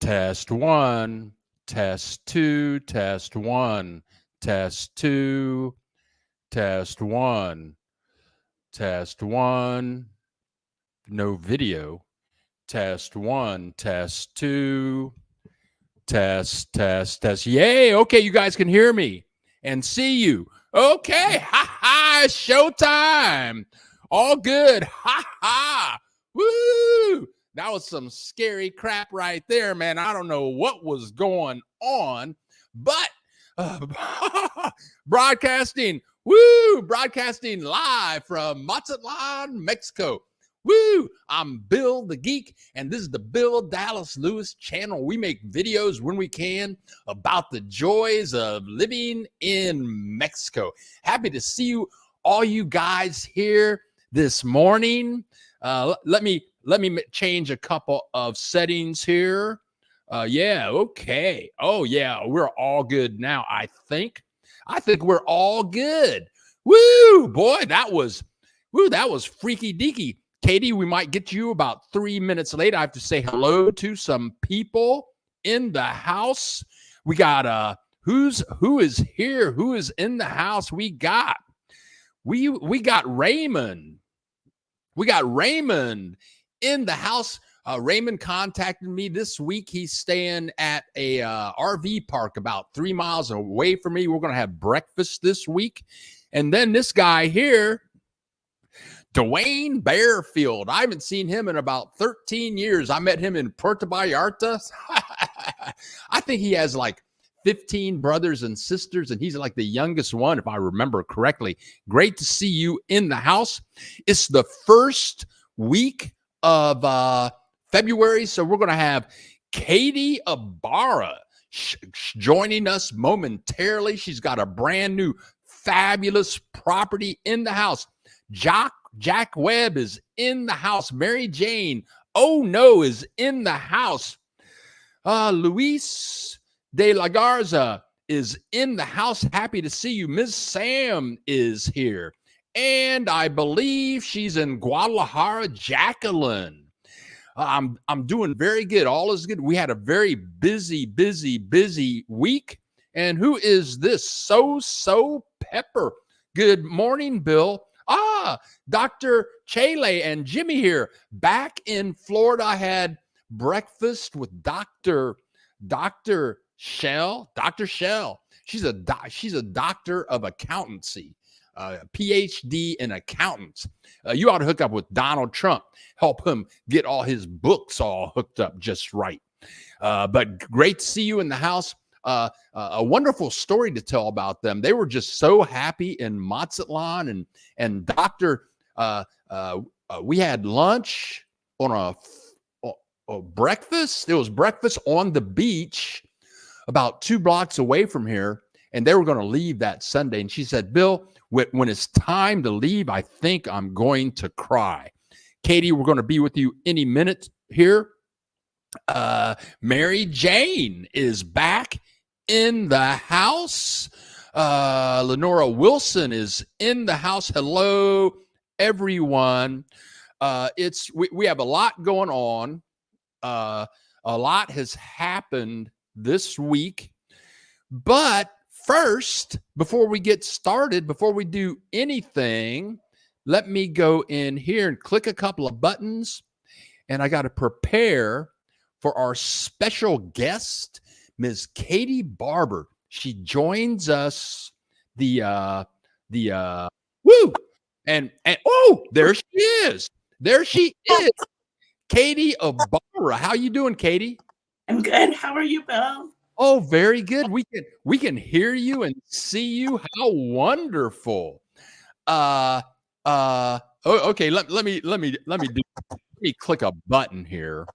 Test one, test two, test one, test two, test one, test one. No video. Test one, test two, test, test, test. Yay. Okay, you guys can hear me and see you. Okay. Ha ha. Showtime. All good. Ha ha. Woo. That was some scary crap right there, man. I don't know what was going on, but broadcasting live from Mazatlan, Mexico. Woo! I'm Bill the Geek, and this is the Bill Dallas Lewis channel. We make videos when we can about the joys of living in Mexico. Happy to see you, all you guys here this morning. Let me change a couple of settings here. Yeah, okay. Oh yeah, we're all good now. I think we're all good. Woo, boy, that was freaky deaky. Katie, we might get you about 3 minutes late. I have to say hello to some people in the house. We got who is here? Who is in the house? We got Raymond. We got Raymond in the house. Raymond contacted me this week. He's staying at a RV park about 3 miles away from me. We're going to have breakfast this week. And then this guy here, Dwayne Bearfield. I haven't seen him in about 13 years. I met him in Puerto Vallarta. I think he has like 15 brothers and sisters, and he's like the youngest one, if I remember correctly. Great to see you in the house. It's the first week of February, so we're going to have Katie Ibarra joining us momentarily. She's got a brand new fabulous property in the house. Jack Webb is in the house. Mary Jane, oh no, is in the house. Luis de la Garza is in the house. Happy to see you. Ms. Sam is here. And I believe she's in Guadalajara. Jacqueline. I'm doing very good. All is good. We had a very busy week. And who is this? So Pepper. Good morning, Bill. Dr. Chele and Jimmy here. Back in Florida, I had breakfast with Dr. Shell. Dr. Shell. She's a doctor of accountancy, PhD in accountants. You ought to hook up with Donald Trump. Help him get all his books all hooked up just right. But great to see you in the house. A wonderful story to tell about them. They were just so happy in Mazatlan, and Doctor. We had lunch on a breakfast. It was breakfast on the beach, about 2 blocks away from here, and they were going to leave that Sunday. And she said, "Bill, when it's time to leave, I think I'm going to cry." Katie, we're going to be with you any minute here. Mary Jane is back in the house. Lenora Wilson is in the house. Hello, everyone. We have a lot going on. A lot has happened this week. But first, before we get started, before we do anything, let me go in here and click a couple of buttons. And I got to prepare for our special guest, Ms. Katie Barber. She joins us woo! And oh, there she is. There she is. Katie Ibarra. How you doing, Katie? I'm good. How are you, Bill? Oh, very good. We can hear you and see you. How wonderful. Okay, let me click a button here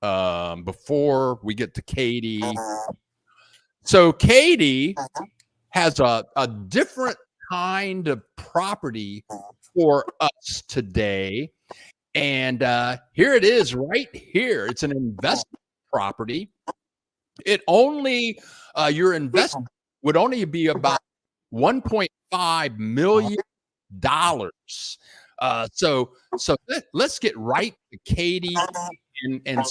before we get to Katie. So Katie has a different kind of property for us today. And here it is right here. It's an investment property. It only, your investment would only be about $1.5 million. So let's get right to Katie and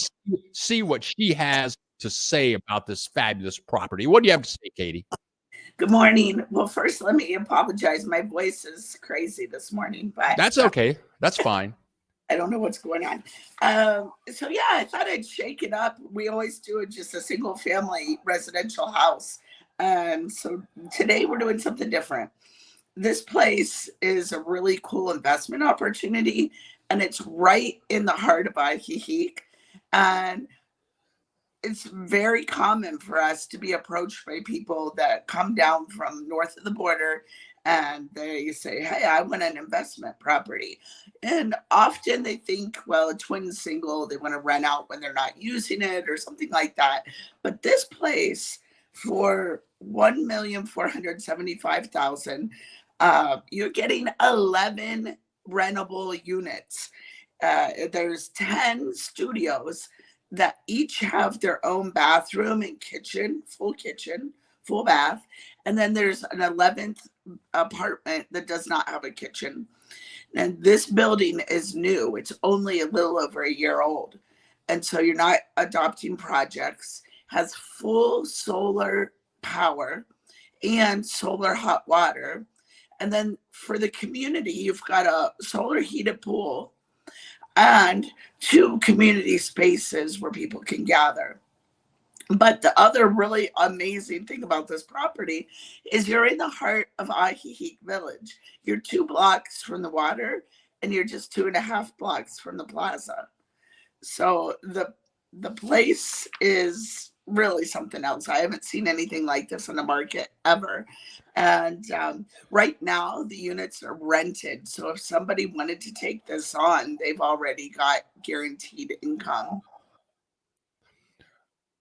see what she has to say about this fabulous property. What do you have to say, Katie? Good morning. Well, first, let me apologize. My voice is crazy this morning, but That's okay. That's fine. I don't know what's going on. So, yeah, I thought I'd shake it up. We always do it just a single family residential house. So today we're doing something different. This place is a really cool investment opportunity, and it's right in the heart of Ahihic. And it's very common for us to be approached by people that come down from north of the border and they say, hey, I want an investment property. And often they think, well, a twin single, they want to rent out when they're not using it or something like that. But this place for $1,475,000, you're getting 11 rentable units. There's 10 studios that each have their own bathroom and kitchen, full bath. And then there's an 11th apartment that does not have a kitchen. And this building is new. It's only a little over a year old. And so you're not adopting projects, has full solar power and solar hot water. And then for the community, you've got a solar heated pool and 2 community spaces where people can gather. But the other really amazing thing about this property is you're in the heart of Ahihic Village. You're 2 blocks from the water and you're just 2.5 blocks from the plaza. So the place is really something else. I haven't seen anything like this in the market ever. And right now the units are rented. So if somebody wanted to take this on, they've already got guaranteed income.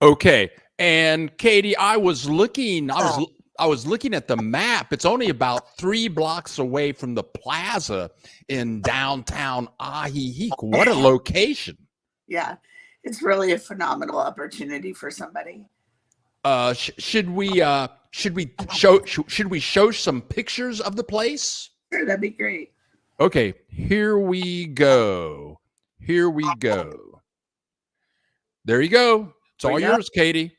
Okay. And Katie, I was looking at the map. It's only about 3 blocks away from the plaza in downtown Ahihic. What a location. Yeah, it's really a phenomenal opportunity for somebody. Should we show some pictures of the place? Sure, that'd be great. Okay, here we go. Here we go. There you go. It's all yours, Katie.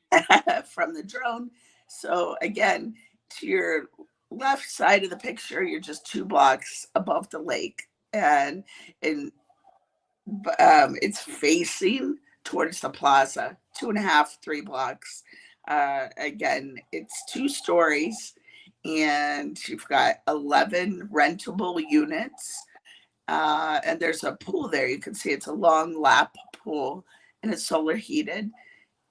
From the drone. So again, to your left side of the picture, you're just 2 blocks above the lake, and it's facing towards the plaza, 2.5, 3 blocks. Again, it's 2 stories, and you've got 11 rentable units. And there's a pool there. You can see it's a long lap pool, and it's solar heated.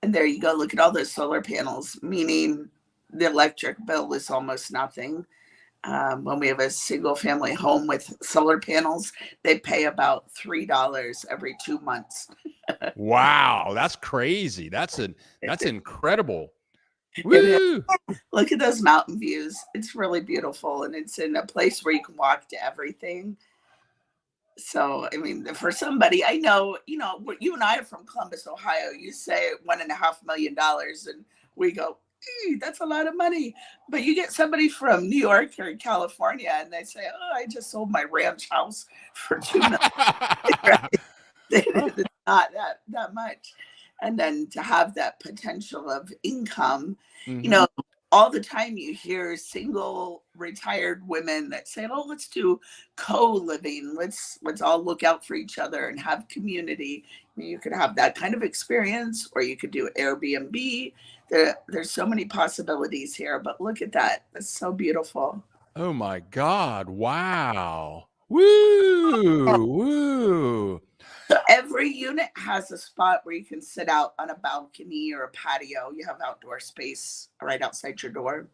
And there you go. Look at all those solar panels, meaning the electric bill is almost nothing. When we have a single family home with solar panels, they pay about $3 every 2 months. Wow, that's crazy. That's incredible. Woo! Look at those mountain views. It's really beautiful, and it's in a place where you can walk to everything. So, I mean, for somebody, I know, you and I are from Columbus, Ohio. You say $1.5 million, and we go, that's a lot of money. But you get somebody from New York or California, and they say, oh, I just sold my ranch house for $2 million. It's not that much. And then to have that potential of income, all the time you hear single retired women that say, oh, let's do co-living. Let's all look out for each other and have community. You could have that kind of experience, or you could do Airbnb. There's so many possibilities here, but look at that. That's so beautiful. Oh my God. Wow. Woo. Woo. So every unit has a spot where you can sit out on a balcony or a patio. You have outdoor space right outside your door.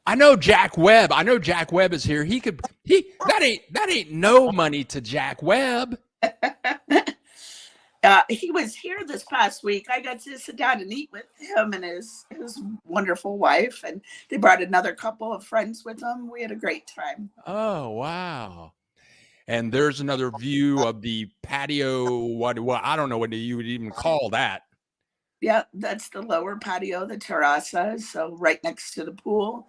I know Jack Webb. I know Jack Webb is here. That ain't no money to Jack Webb. He was here this past week. I got to sit down and eat with him and his wonderful wife, and they brought another couple of friends with them. We had a great time. Oh, wow. And there's another view of the patio. What I don't know what you would even call that. Yeah, that's the lower patio, the terraza. So right next to the pool,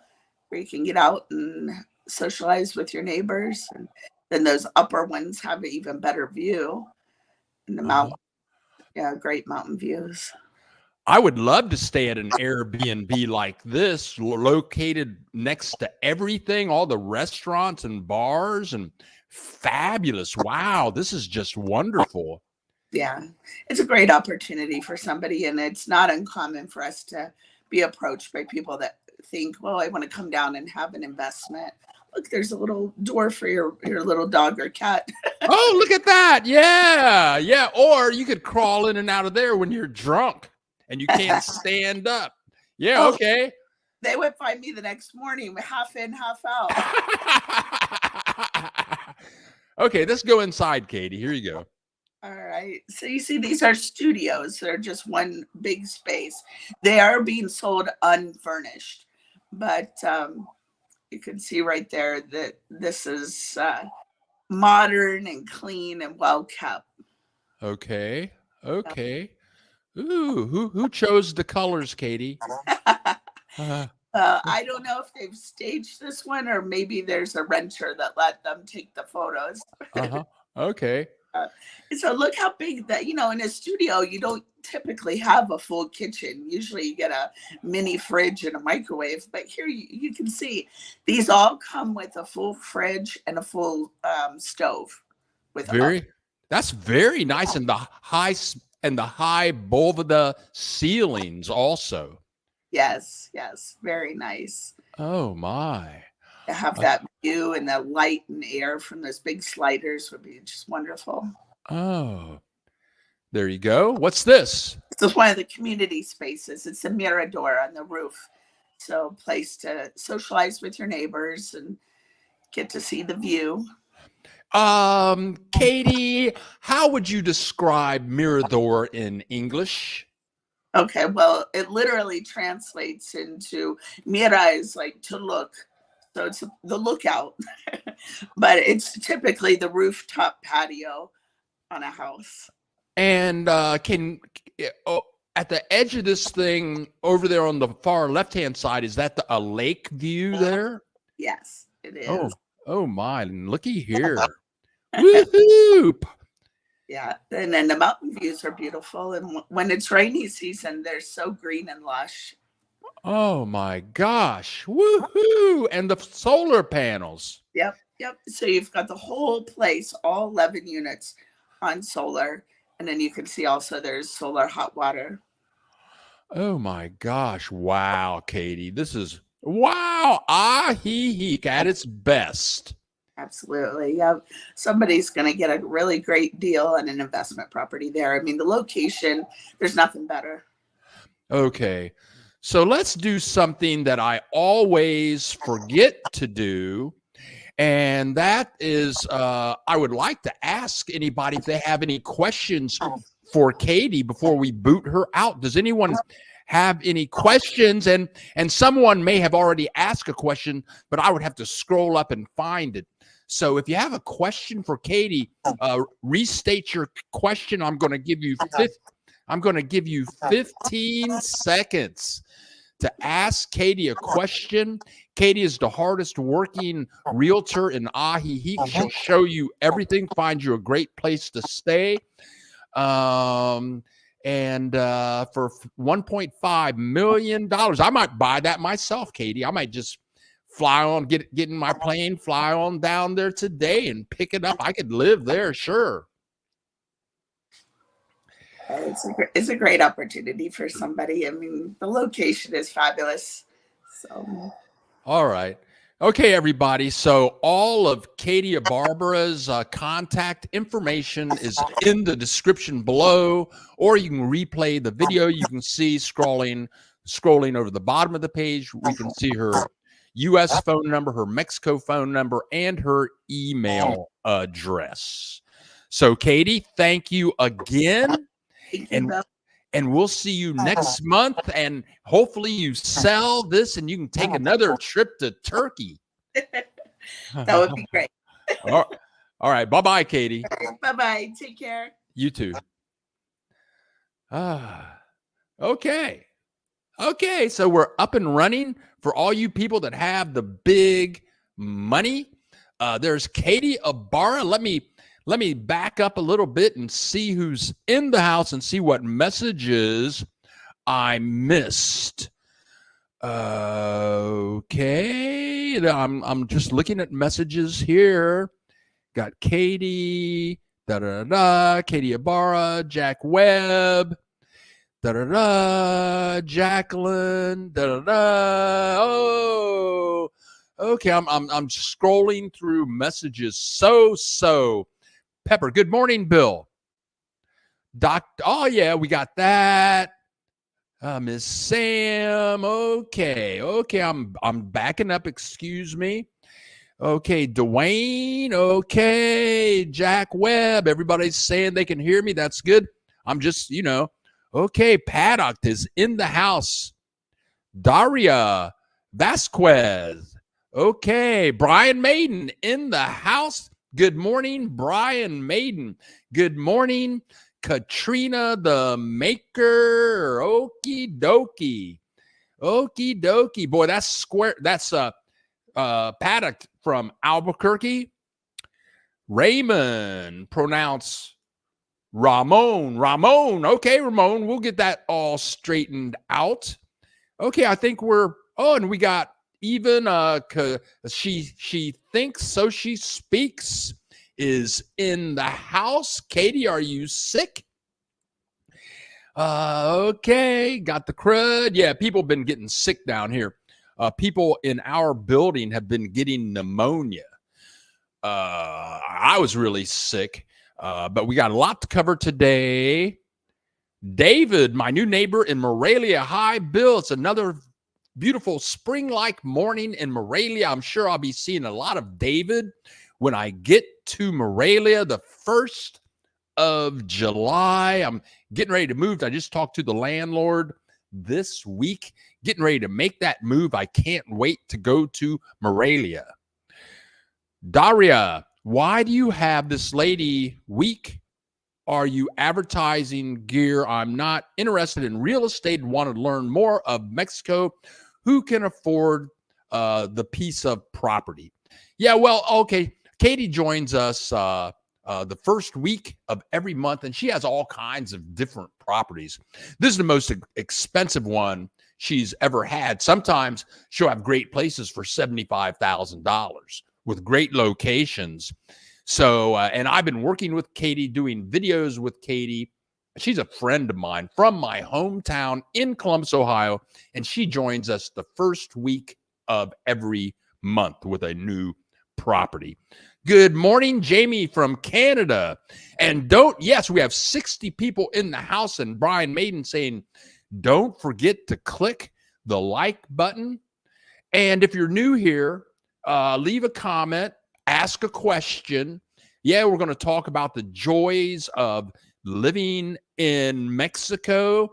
where you can get out and socialize with your neighbors. And then those upper ones have an even better view in the mountain. Yeah, great mountain views. I would love to stay at an Airbnb like this, located next to everything, all the restaurants and bars, and fabulous. Wow, this is just wonderful. Yeah, it's a great opportunity for somebody, and it's not uncommon for us to be approached by people that think, well, I want to come down and have an investment. Look, there's a little door for your little dog or cat. Oh, look at that. Yeah. Yeah. Or you could crawl in and out of there when you're drunk and you can't stand up. Yeah. Oh, Okay. they would find me the next morning, half in, half out. Okay, let's go inside, Katie. Here you go. All right. So you see, these are studios. They're just one big space. They are being sold unfurnished, but you can see right there that this is modern and clean and well kept. Okay. Okay. Ooh, who chose the colors, Katie? I don't know if they've staged this one or maybe there's a renter that let them take the photos. Okay. So look how big that, in a studio, you don't typically have a full kitchen. Usually you get a mini fridge and a microwave, but here you can see these all come with a full fridge and a full stove. That's very nice. And the high Boveda ceilings also. Yes, very nice. Oh my. To have that view and the light and air from those big sliders would be just wonderful. Oh, there you go. What's this? This is one of the community spaces. It's a mirador on the roof. So a place to socialize with your neighbors and get to see the view. Katie, how would you describe mirador in English? Okay, well, it literally translates into mira is like to look. So it's the lookout, but it's typically the rooftop patio on a house. And at the edge of this thing over there on the far left-hand side, is that a lake view there? Yes, it is. Oh my, looky here. Woohoo! Yeah, and then the mountain views are beautiful. And when it's rainy season, they're so green and lush. Oh my gosh. Woohoo! And the solar panels. Yep. So you've got the whole place, all 11 units on solar. And then you can see also there's solar hot water. Oh my gosh. Wow, Katie. This is wow. Heek at its best. Absolutely. Yeah. Somebody's going to get a really great deal on an investment property there. I mean, the location, there's nothing better. Okay. So let's do something that I always forget to do. And that is, I would like to ask anybody if they have any questions for Katie before we boot her out. Does anyone have any questions? And someone may have already asked a question, but I would have to scroll up and find it. So if you have a question for Katie, restate your question. I'm going to give you 15 seconds to ask Katie a question. Katie is the hardest working realtor in Ahihi. She'll show you everything, find you a great place to stay. And for $1.5 million, I might buy that myself, Katie. I might just fly on, get in my plane, fly on down there today and pick it up. I could live there, sure. It's a great opportunity for somebody. I mean, the location is fabulous. So, all right. Okay, everybody. So all of Katie Barbara's contact information is in the description below, or you can replay the video. You can see scrolling over the bottom of the page. We can see her U.S. phone number, her Mexico phone number, and her email address. So, Katie, thank you again. And we'll see you next month. And hopefully you sell this and you can take another trip to Turkey. That would be great. All right. Bye-bye, Katie. Bye-bye. Take care. You too. Okay. Okay. So we're up and running for all you people that have the big money. There's Katie Ibarra. Let me back up a little bit and see who's in the house and see what messages I missed. Okay, I'm just looking at messages here. Got Katie, Katie Ibarra, Jack Webb, Jacqueline, Oh, okay. I'm scrolling through messages. So Pepper. Good morning, Bill. Oh yeah, we got that. Miss Sam. Okay. I'm backing up. Excuse me. Okay, Dwayne. Okay, Jack Webb. Everybody's saying they can hear me. That's good. I'm just, Okay, Paddock is in the house. Daria Vasquez. Okay, Brian Maiden in the house. Good morning, Brian Maiden. Good morning, Katrina the Maker. Okie dokie. Okie dokie. Boy, that's square. That's Paddock from Albuquerque. Raymond, pronounce Ramon. Okay, Ramon, we'll get that all straightened out. Okay, I think and we got even she thinks so she speaks is in the house. Katie, are you sick? Okay, got the crud. Yeah, people have been getting sick down here. People in our building have been getting pneumonia. I was really sick, but we got a lot to cover today. David, my new neighbor in Morelia. Hi, Bill. It's another beautiful spring-like morning in Morelia. I'm sure I'll be seeing a lot of David when I get to Morelia the 1st of July. I'm getting ready to move. I just talked to the landlord this week, getting ready to make that move. I can't wait to go to Morelia. Daria, why do you have this lady week? Are you advertising gear? I'm not interested in real estate and want to learn more of Mexico. Who can afford the piece of property? Yeah, well, okay. Katie joins us the first week of every month, and she has all kinds of different properties. This is the most expensive one she's ever had. Sometimes she'll have great places for $75,000 with great locations. So, and I've been working with Katie, doing videos with Katie. She's a friend of mine from my hometown in Columbus, Ohio, and she joins us the first week of every month with a new property. Good morning, Jamie from Canada. And yes, we have 60 people in the house, and Brian Maiden saying, don't forget to click the like button. And if you're new here, leave a comment, ask a question. Yeah, we're going to talk about the joys of living in Mexico.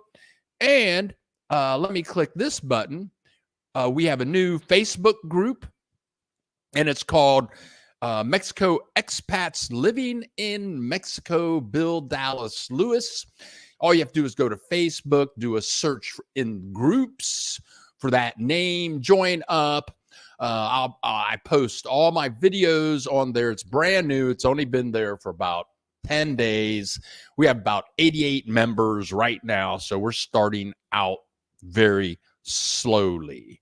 And let me click this button. We have a new Facebook group, and it's called Mexico Expats Living in Mexico, Bill Dallas Lewis. All you have to do is go to Facebook, do a search in groups for that name, join up. I post all my videos on there. It's brand new. It's only been there for about 10 days. We have about 88 members right now, so we're starting out very slowly.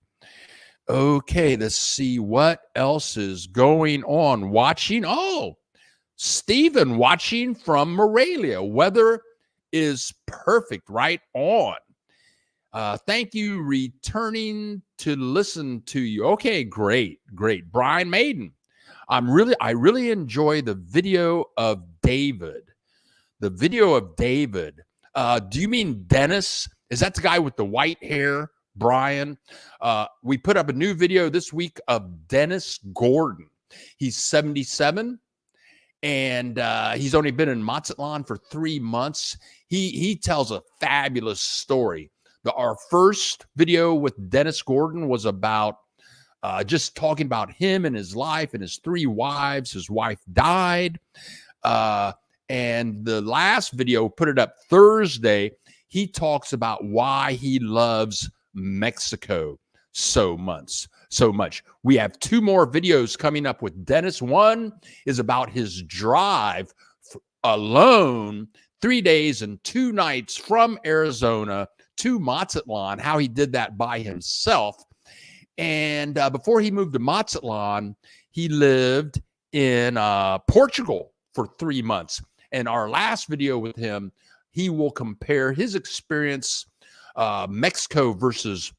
Okay, let's see what else is going on. Watching. Oh, Stephen watching from Morelia. Weather is perfect. Right on. Thank you, returning to listen to you. Okay, great. Brian Maiden. I really enjoy the video of David. The video of David. Do you mean Dennis? Is that the guy with the white hair, Brian? We put up a new video this week of Dennis Gordon. He's 77, and he's only been in Mazatlan for 3 months. He tells a fabulous story. Our first video with Dennis Gordon was about just talking about him and his life and his 3 wives. His wife died. And the last video, put it up Thursday, he talks about why he loves Mexico so much. We have 2 more videos coming up with Dennis. One is about his drive alone, 3 days and 2 nights from Arizona to Mazatlan, how he did that by himself. And before he moved to Mazatlan, he lived in Portugal for 3 months. And our last video with him, he will compare his experience, Mexico versus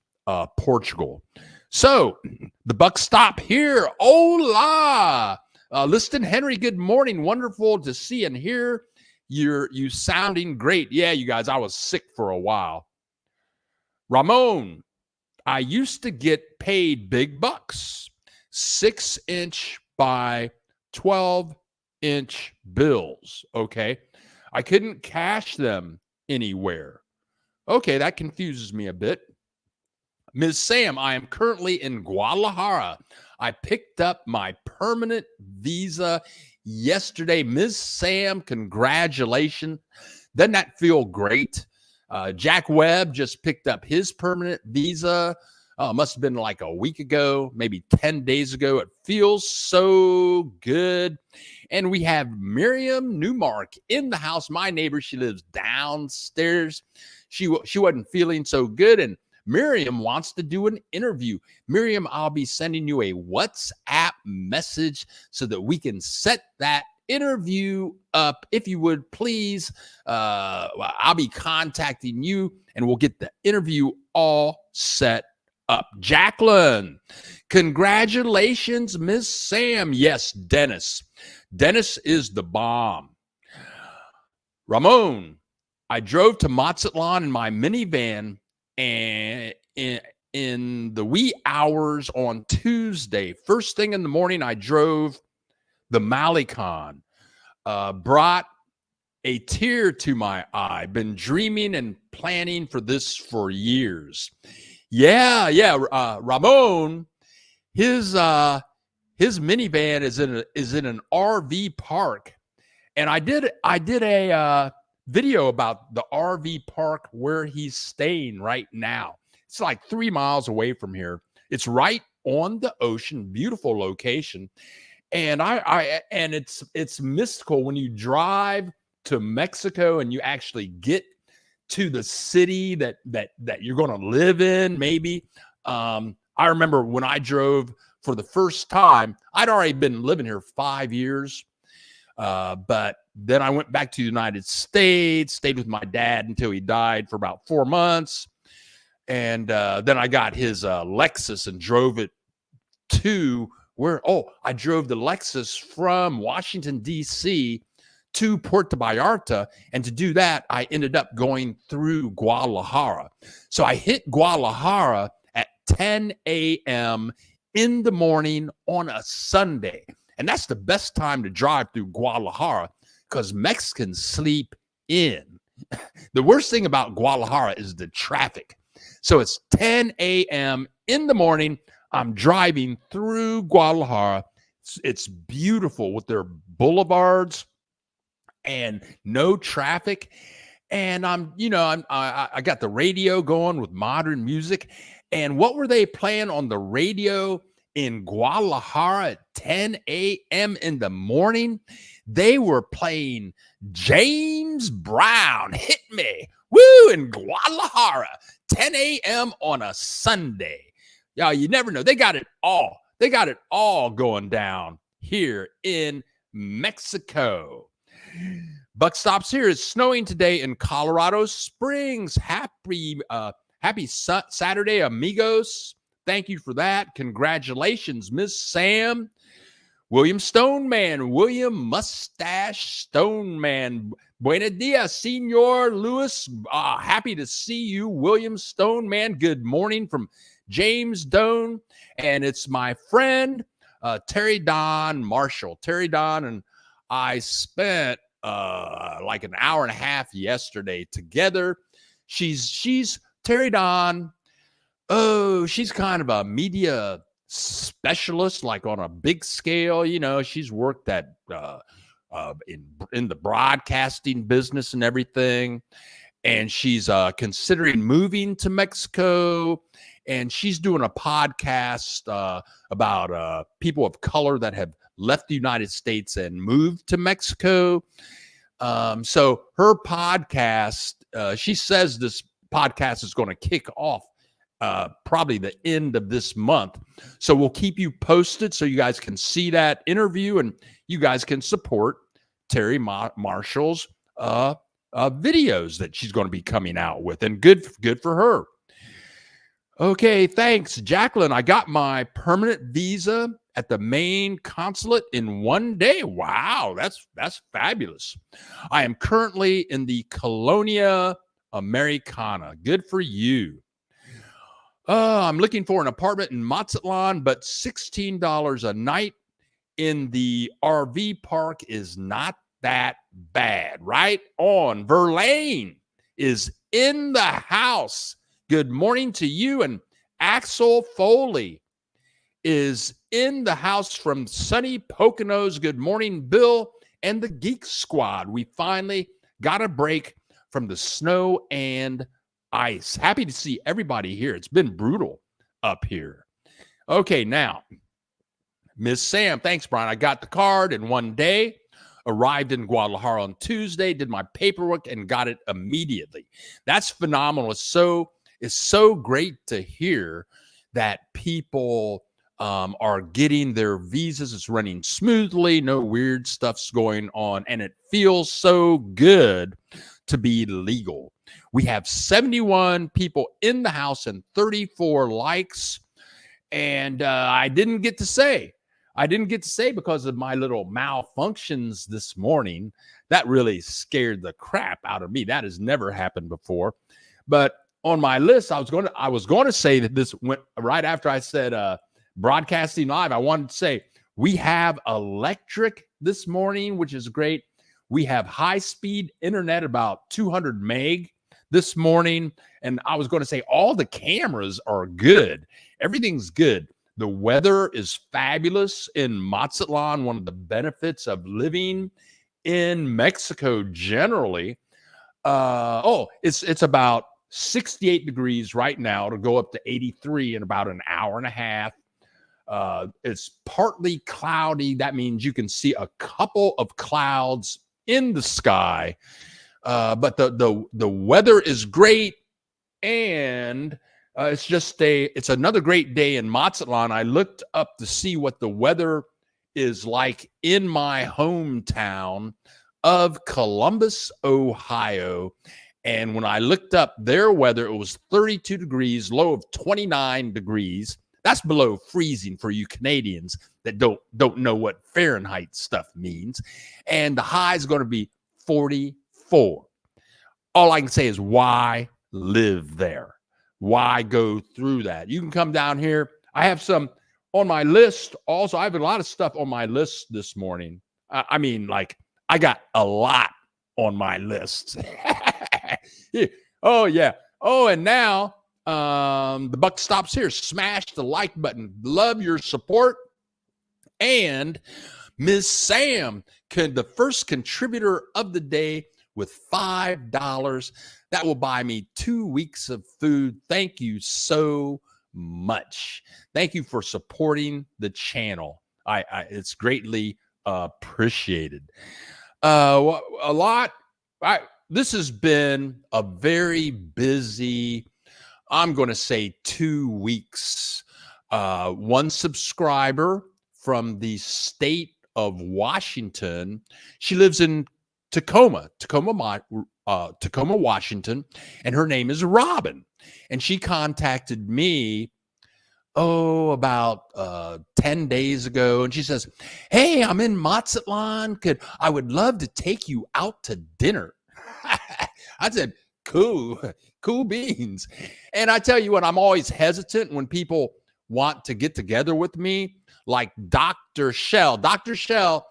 Portugal. So the buck stop here. Hola, Liston Henry. Good morning. Wonderful to see and hear you sounding great. Yeah, you guys, I was sick for a while. Ramon, I used to get paid big bucks, 6-inch by 12-inch bills. Okay. I couldn't cash them anywhere. Okay. That confuses me a bit. Ms. Sam, I am currently in Guadalajara. I picked up my permanent visa yesterday. Ms. Sam, congratulations. Doesn't that feel great? Jack Webb just picked up his permanent visa. Must have been like a week ago, maybe 10 days ago. It feels so good. And we have Miriam Newmark in the house. My neighbor, she lives downstairs. She wasn't feeling so good, and Miriam wants to do an interview. Miriam, I'll be sending you a WhatsApp message so that we can set that interview up. If you would please, I'll be contacting you and we'll get the interview all set up. Jacqueline, congratulations, Miss Sam. Yes, Dennis. Dennis is the bomb. Ramon, I drove to Mazatlan in my minivan and in the wee hours on Tuesday. First thing in the morning, I drove the Malecon. Brought a tear to my eye. Been dreaming and planning for this for years. Yeah. Ramon, his minivan is in an RV park, and I did a video about the RV park where he's staying right now. It's like 3 miles away from here. It's right on the ocean, beautiful location. And and it's mystical when you drive to Mexico and you actually get to the city that you're going to live in. Maybe I remember when I drove for the first time, I'd already been living here 5 years, but then I went back to the United States, stayed with my dad until he died for about 4 months, and then I got his Lexus and drove it to I drove the Lexus from Washington, D.C. to Puerto Vallarta. And to do that, I ended up going through Guadalajara. So I hit Guadalajara at 10 a.m. in the morning on a Sunday. And that's the best time to drive through Guadalajara because Mexicans sleep in. The worst thing about Guadalajara is the traffic. So it's 10 a.m. in the morning. I'm driving through Guadalajara. It's beautiful with their boulevards and no traffic. And I got the radio going with modern music. And what were they playing on the radio in Guadalajara at 10 a.m. in the morning? They were playing James Brown, Hit Me, woo, in Guadalajara, 10 a.m. on a Sunday. Yeah, you never know. They got it all. They got it all going down here in Mexico. Buck stops here. It's snowing today in Colorado Springs. Happy Saturday, amigos. Thank you for that. Congratulations, Miss Sam. William Stoneman, William Mustache Stoneman. Buenos dias, Senor Lewis. Happy to see you, William Stoneman. Good morning from James Doan. And it's my friend, Terry Don Marshall. Terry Don and I spent like an hour and a half yesterday together. She's Terry Don. Oh, she's kind of a media specialist, like on a big scale. You know, she's worked at in the broadcasting business and everything. And she's considering moving to Mexico. And she's doing a podcast about people of color that have left the United States and moved to Mexico. So her podcast, she says this podcast is going to kick off probably the end of this month. So we'll keep you posted so you guys can see that interview and you guys can support Terry Marshall's videos that she's going to be coming out with. And good for her. Okay, thanks, Jacqueline. I got my permanent visa at the Maine consulate in 1 day. Wow, that's fabulous. I am currently in the Colonia Americana. Good for you. I'm looking for an apartment in Mazatlan, but $16 a night in the RV park is not that bad. Right on. Verlaine is in the house. Good morning to you. And Axel Foley is in the house from sunny Poconos. Good morning, Bill and the Geek Squad. We finally got a break from the snow and ice. Happy to see everybody here. It's been brutal up here. Okay, now, Miss Sam, thanks, Brian. I got the card in 1 day. Arrived in Guadalajara on Tuesday, did my paperwork, and got it immediately. That's phenomenal. It's so great to hear that people are getting their visas. It's running smoothly. No weird stuff's going on. And it feels so good to be legal. We have 71 people in the house and 34 likes. And I didn't get to say because of my little malfunctions this morning. That really scared the crap out of me. That has never happened before. But on my list, I was going to say that this went right after I said broadcasting live. I wanted to say we have electric this morning, which is great. We have high-speed internet, about 200 meg this morning. And I was going to say all the cameras are good. Everything's good. The weather is fabulous in Mazatlan, one of the benefits of living in Mexico generally. It's about 68 degrees right now. It'll go up to 83 in about an hour and a half. It's partly cloudy. That means you can see a couple of clouds in the sky. But the weather is great, and it's another great day in Mazatlan. I looked up to see what the weather is like in my hometown of Columbus, Ohio. And when I looked up their weather, it was 32 degrees, low of 29 degrees. That's below freezing for you Canadians that don't know what Fahrenheit stuff means. And the high is going to be 44. All I can say is, why live there? Why go through that? You can come down here. I have some on my list. Also, I have a lot of stuff on my list this morning. I got a lot on my list. Oh, yeah. Oh, and now the buck stops here. Smash the like button. Love your support. And Ms. Sam, the first contributor of the day with $5. That will buy me 2 weeks of food. Thank you so much. Thank you for supporting the channel. It's greatly appreciated. This has been a very busy, I'm going to say 2 weeks. One subscriber from the state of Washington. She lives in Tacoma, Washington, and her name is Robin. And she contacted me, about 10 days ago. And she says, hey, I'm in Mazatlan. I would love to take you out to dinner. I said, cool beans. And I tell you what, I'm always hesitant when people want to get together with me, like Dr. Shell. Dr. Shell,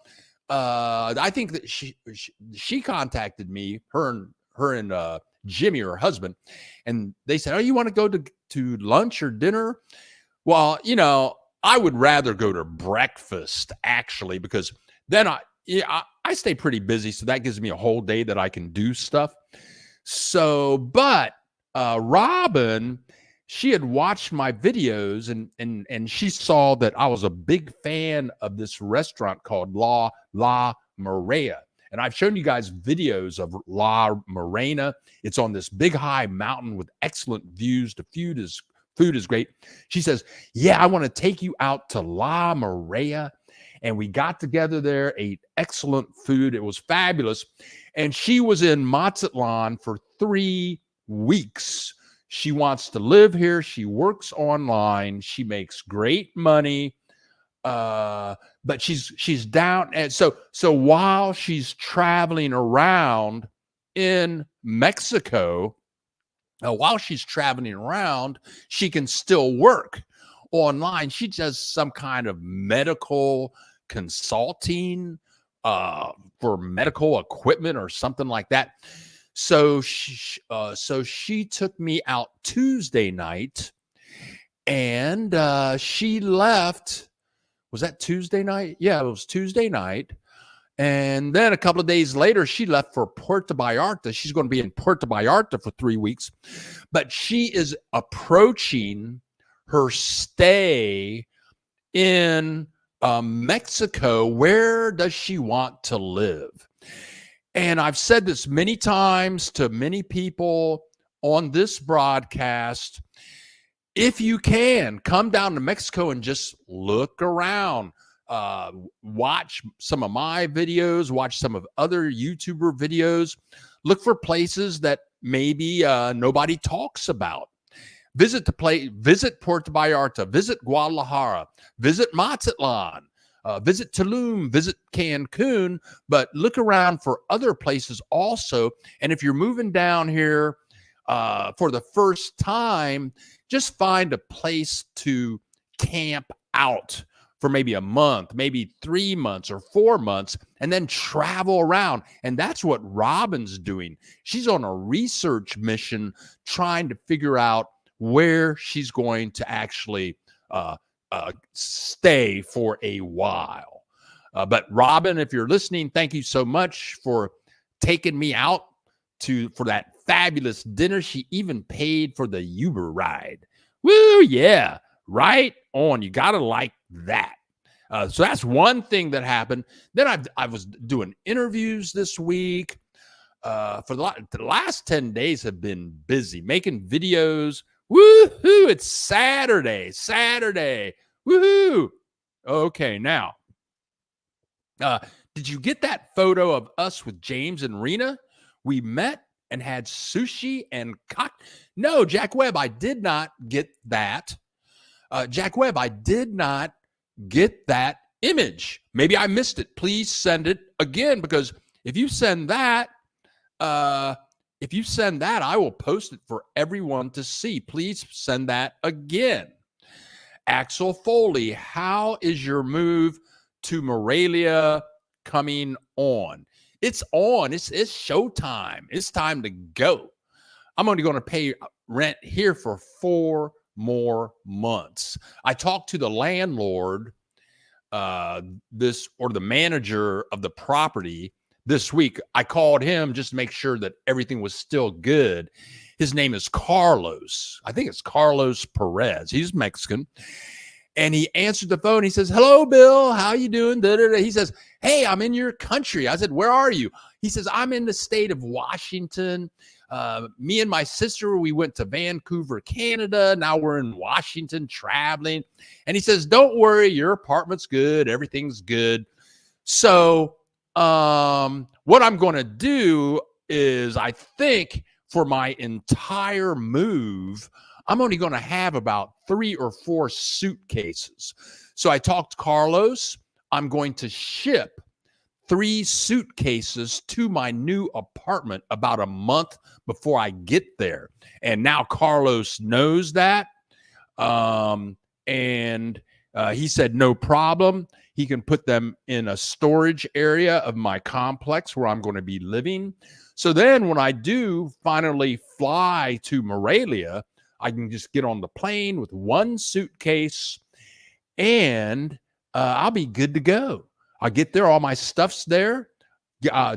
I think that she contacted me, her and Jimmy, her husband, and they said, oh, you want to go to lunch or dinner? Well, I would rather go to breakfast, actually, because then I stay pretty busy, so that gives me a whole day that I can do stuff. So, but Robin, she had watched my videos and she saw that I was a big fan of this restaurant called La Maria. And I've shown you guys videos of La Morena. It's on this big high mountain with excellent views. The food is great. She says, yeah, I want to take you out to La Morena. And we got together there, ate excellent food. It was fabulous. And she was in Mazatlan for 3 weeks. She wants to live here. She works online. She makes great money. But she's down. And so while she's traveling around in Mexico, she can still work online. She does some kind of medical consulting for medical equipment or something like that. So she took me out Tuesday night, and she left. Was that Tuesday night? Yeah, it was Tuesday night. And then a couple of days later, she left for Puerto Vallarta. She's going to be in Puerto Vallarta for 3 weeks. But she is approaching her stay in Mexico. Where does she want to live? And I've said this many times to many people on this broadcast. If you can, come down to Mexico and just look around. Watch some of my videos, watch some of other YouTuber videos. Look for places that maybe nobody talks about. Visit Puerto Vallarta, visit Guadalajara, visit Mazatlan, visit Tulum, visit Cancun, but look around for other places also. And if you're moving down here for the first time, just find a place to camp out for maybe a month, maybe 3 months or 4 months, and then travel around. And that's what Robin's doing. She's on a research mission trying to figure out where she's going to actually stay for a while. But Robin, if you're listening, thank you so much for taking me out for that fabulous dinner. She even paid for the Uber ride. Woo, yeah, right on. You got to like that. So that's one thing that happened. Then I was doing interviews this week. For the last 10 days have been busy making videos. Woohoo! It's Saturday. Woohoo! Okay, now, did you get that photo of us with James and Rena? We met and had sushi and No, Jack Webb, I did not get that. Jack Webb, I did not get that image. Maybe I missed it. Please send it again, because if you send that, I will post it for everyone to see. Please send that again. Axel Foley, how is your move to Morelia coming on? It's on. It's showtime. It's time to go. I'm only going to pay rent here for 4 more months. I talked to the landlord, the manager of the property this week. I called him just to make sure that everything was still good. His name is Carlos. I think it's Carlos Perez. He's Mexican. And he answered the phone. He says, hello, Bill. How you doing? Da-da-da. He says, hey, I'm in your country. I said, where are you? He says, I'm in the state of Washington. Me and my sister, we went to Vancouver, Canada. Now we're in Washington traveling. And he says, don't worry, your apartment's good. Everything's good. So what I'm going to do is, I think for my entire move, I'm only going to have about 3 or 4 suitcases. So I talked to Carlos. I'm going to ship 3 suitcases to my new apartment about a month before I get there. And now Carlos knows that. And he said, no problem. He can put them in a storage area of my complex where I'm going to be living. So then when I do finally fly to Morelia, I can just get on the plane with 1 suitcase and I'll be good to go. I get there, all my stuff's there.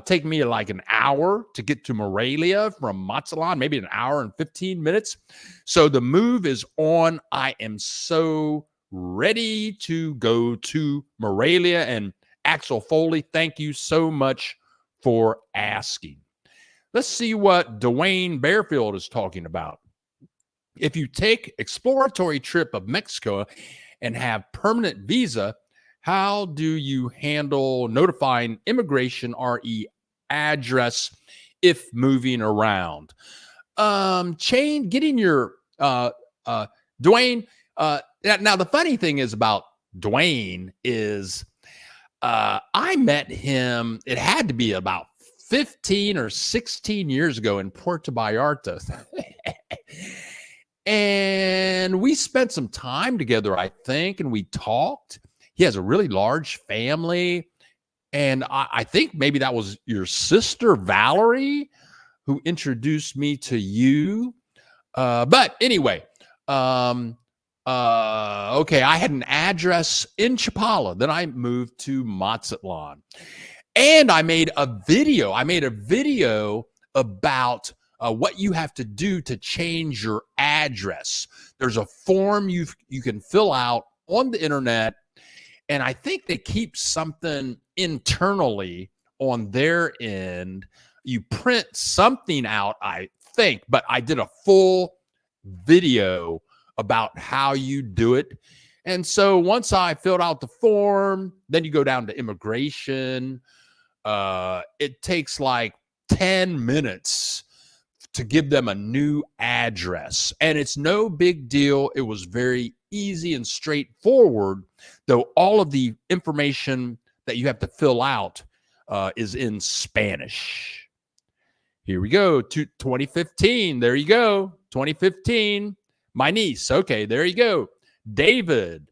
Take me like an hour to get to Morelia from Mazatlan, maybe an hour and 15 minutes. So the move is on. I am so ready to go to Morelia. And Axel Foley, thank you so much for asking. Let's see what Dwayne Bearfield is talking about. If you take exploratory trip of Mexico and have permanent visa, how do you handle notifying immigration RE address if moving around? Chain, getting your Dwayne. Now the funny thing is about Dwayne is I met him. It had to be about 15 or 16 years ago in Puerto Vallarta. And we spent some time together, I think, and we talked. He has a really large family. And I think maybe that was your sister, Valerie, who introduced me to you. But anyway, okay, I had an address in Chapala. Then I moved to Mazatlan. And I made a video. About what you have to do to change your address. There's a form you can fill out on the internet, and I think they keep something internally on their end. You print something out, I think, but I did a full video about how you do it. And so once I filled out the form, then you go down to immigration. It takes like 10 minutes to give them a new address. And it's no big deal. It was very easy and straightforward, though all of the information that you have to fill out is in Spanish. Here we go to 2015. There you go. 2015. My niece. Okay, there you go. David.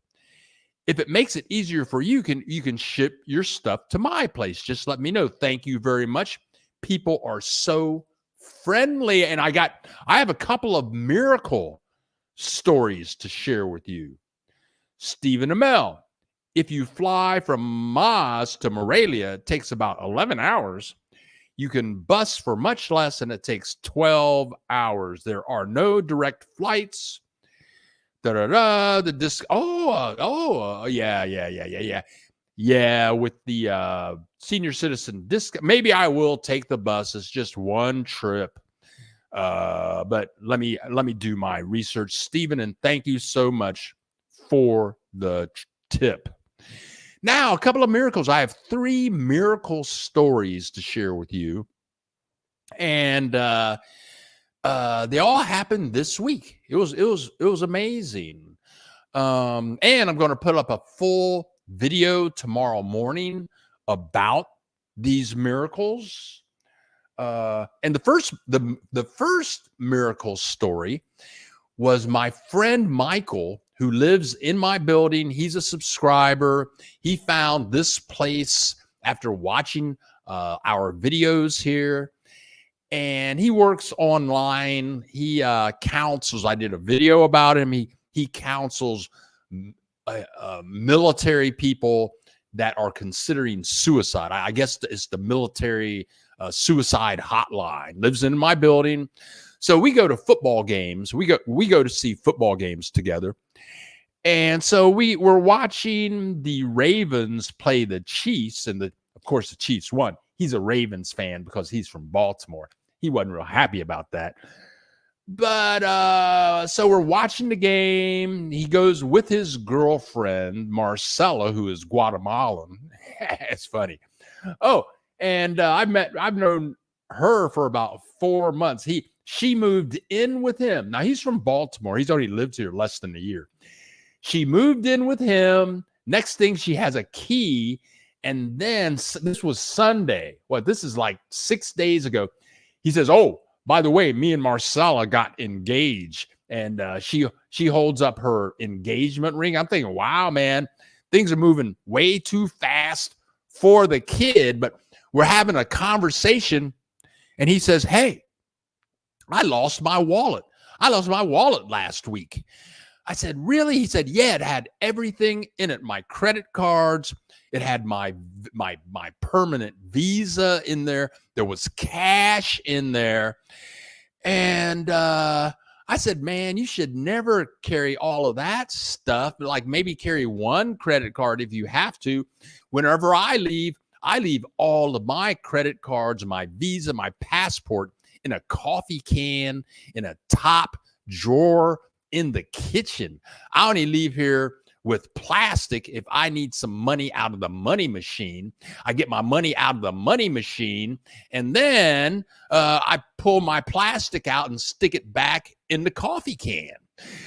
If it makes it easier for you, you can ship your stuff to my place. Just let me know. Thank you very much. People are so friendly, and I have a couple of miracle stories to share with you. Stephen Amell, if you fly from Maz to Morelia, it takes about 11 hours. You can bus for much less, and it takes 12 hours. There are no direct flights. Yeah, with the senior citizen discount. Maybe I will take the bus. It's just one trip. But let me do my research, Stephen, and thank you so much for the tip. Now, a couple of miracles. I have 3 miracle stories to share with you. And they all happened this week. It was amazing. And I'm going to put up a full video tomorrow morning about these miracles. And the first miracle story was my friend Michael, who lives in my building. He's a subscriber. He found this place after watching our videos here. And he works online. He counsels. I did a video about him. He counsels military people that are considering suicide. I guess it's the military suicide hotline. Lives in my building. So we go to football games. We go to see football games together. And so we're watching the Ravens play the Chiefs, and of course the Chiefs won. He's a Ravens fan because he's from Baltimore. He wasn't real happy about that. But so we're watching the game. He goes with his girlfriend, Marcella, who is Guatemalan. It's funny. Oh, and I've known her for about 4 months. She moved in with him. Now he's from Baltimore. He's only lived here less than a year. She moved in with him. Next thing, she has a key. And then this was Sunday. This is like 6 days ago. He says, "Oh, by the way, me and Marcella got engaged." And she holds up her engagement ring. I'm thinking, wow, man, things are moving way too fast for the kid. But we're having a conversation. And he says, "Hey, I lost my wallet. I lost my wallet last week." I said, "Really?" He said, "Yeah, it had everything in it. My credit cards. It had my permanent visa in there. There was cash in there." And I said, "Man, you should never carry all of that stuff. Like maybe carry one credit card if you have to. Whenever I leave, I leave all of my credit cards, my Visa, my passport in a coffee can, in a top drawer in the kitchen. I only leave here with plastic if I need some money out of the money machine. I get my money out of the money machine, and then I pull my plastic out and stick it back in the coffee can.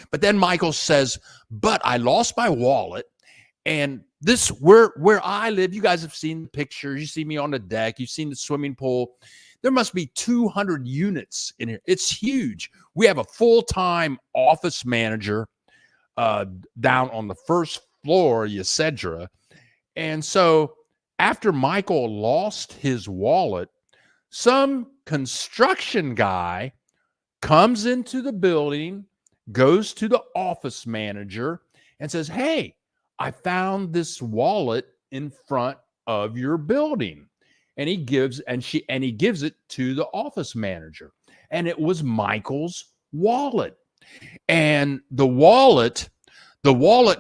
But then Michael says, but I lost my wallet. And this, where I live, you guys have seen the pictures. You see me on the deck. You've seen the swimming pool. There must be 200 units in here. It's huge. We have a full-time office manager down on the first floor, Ysedra. And so after Michael lost his wallet, some construction guy comes into the building, goes to the office manager and says, hey, I found this wallet in front of your building. And he gives it to the office manager. And it was Michael's wallet. And the wallet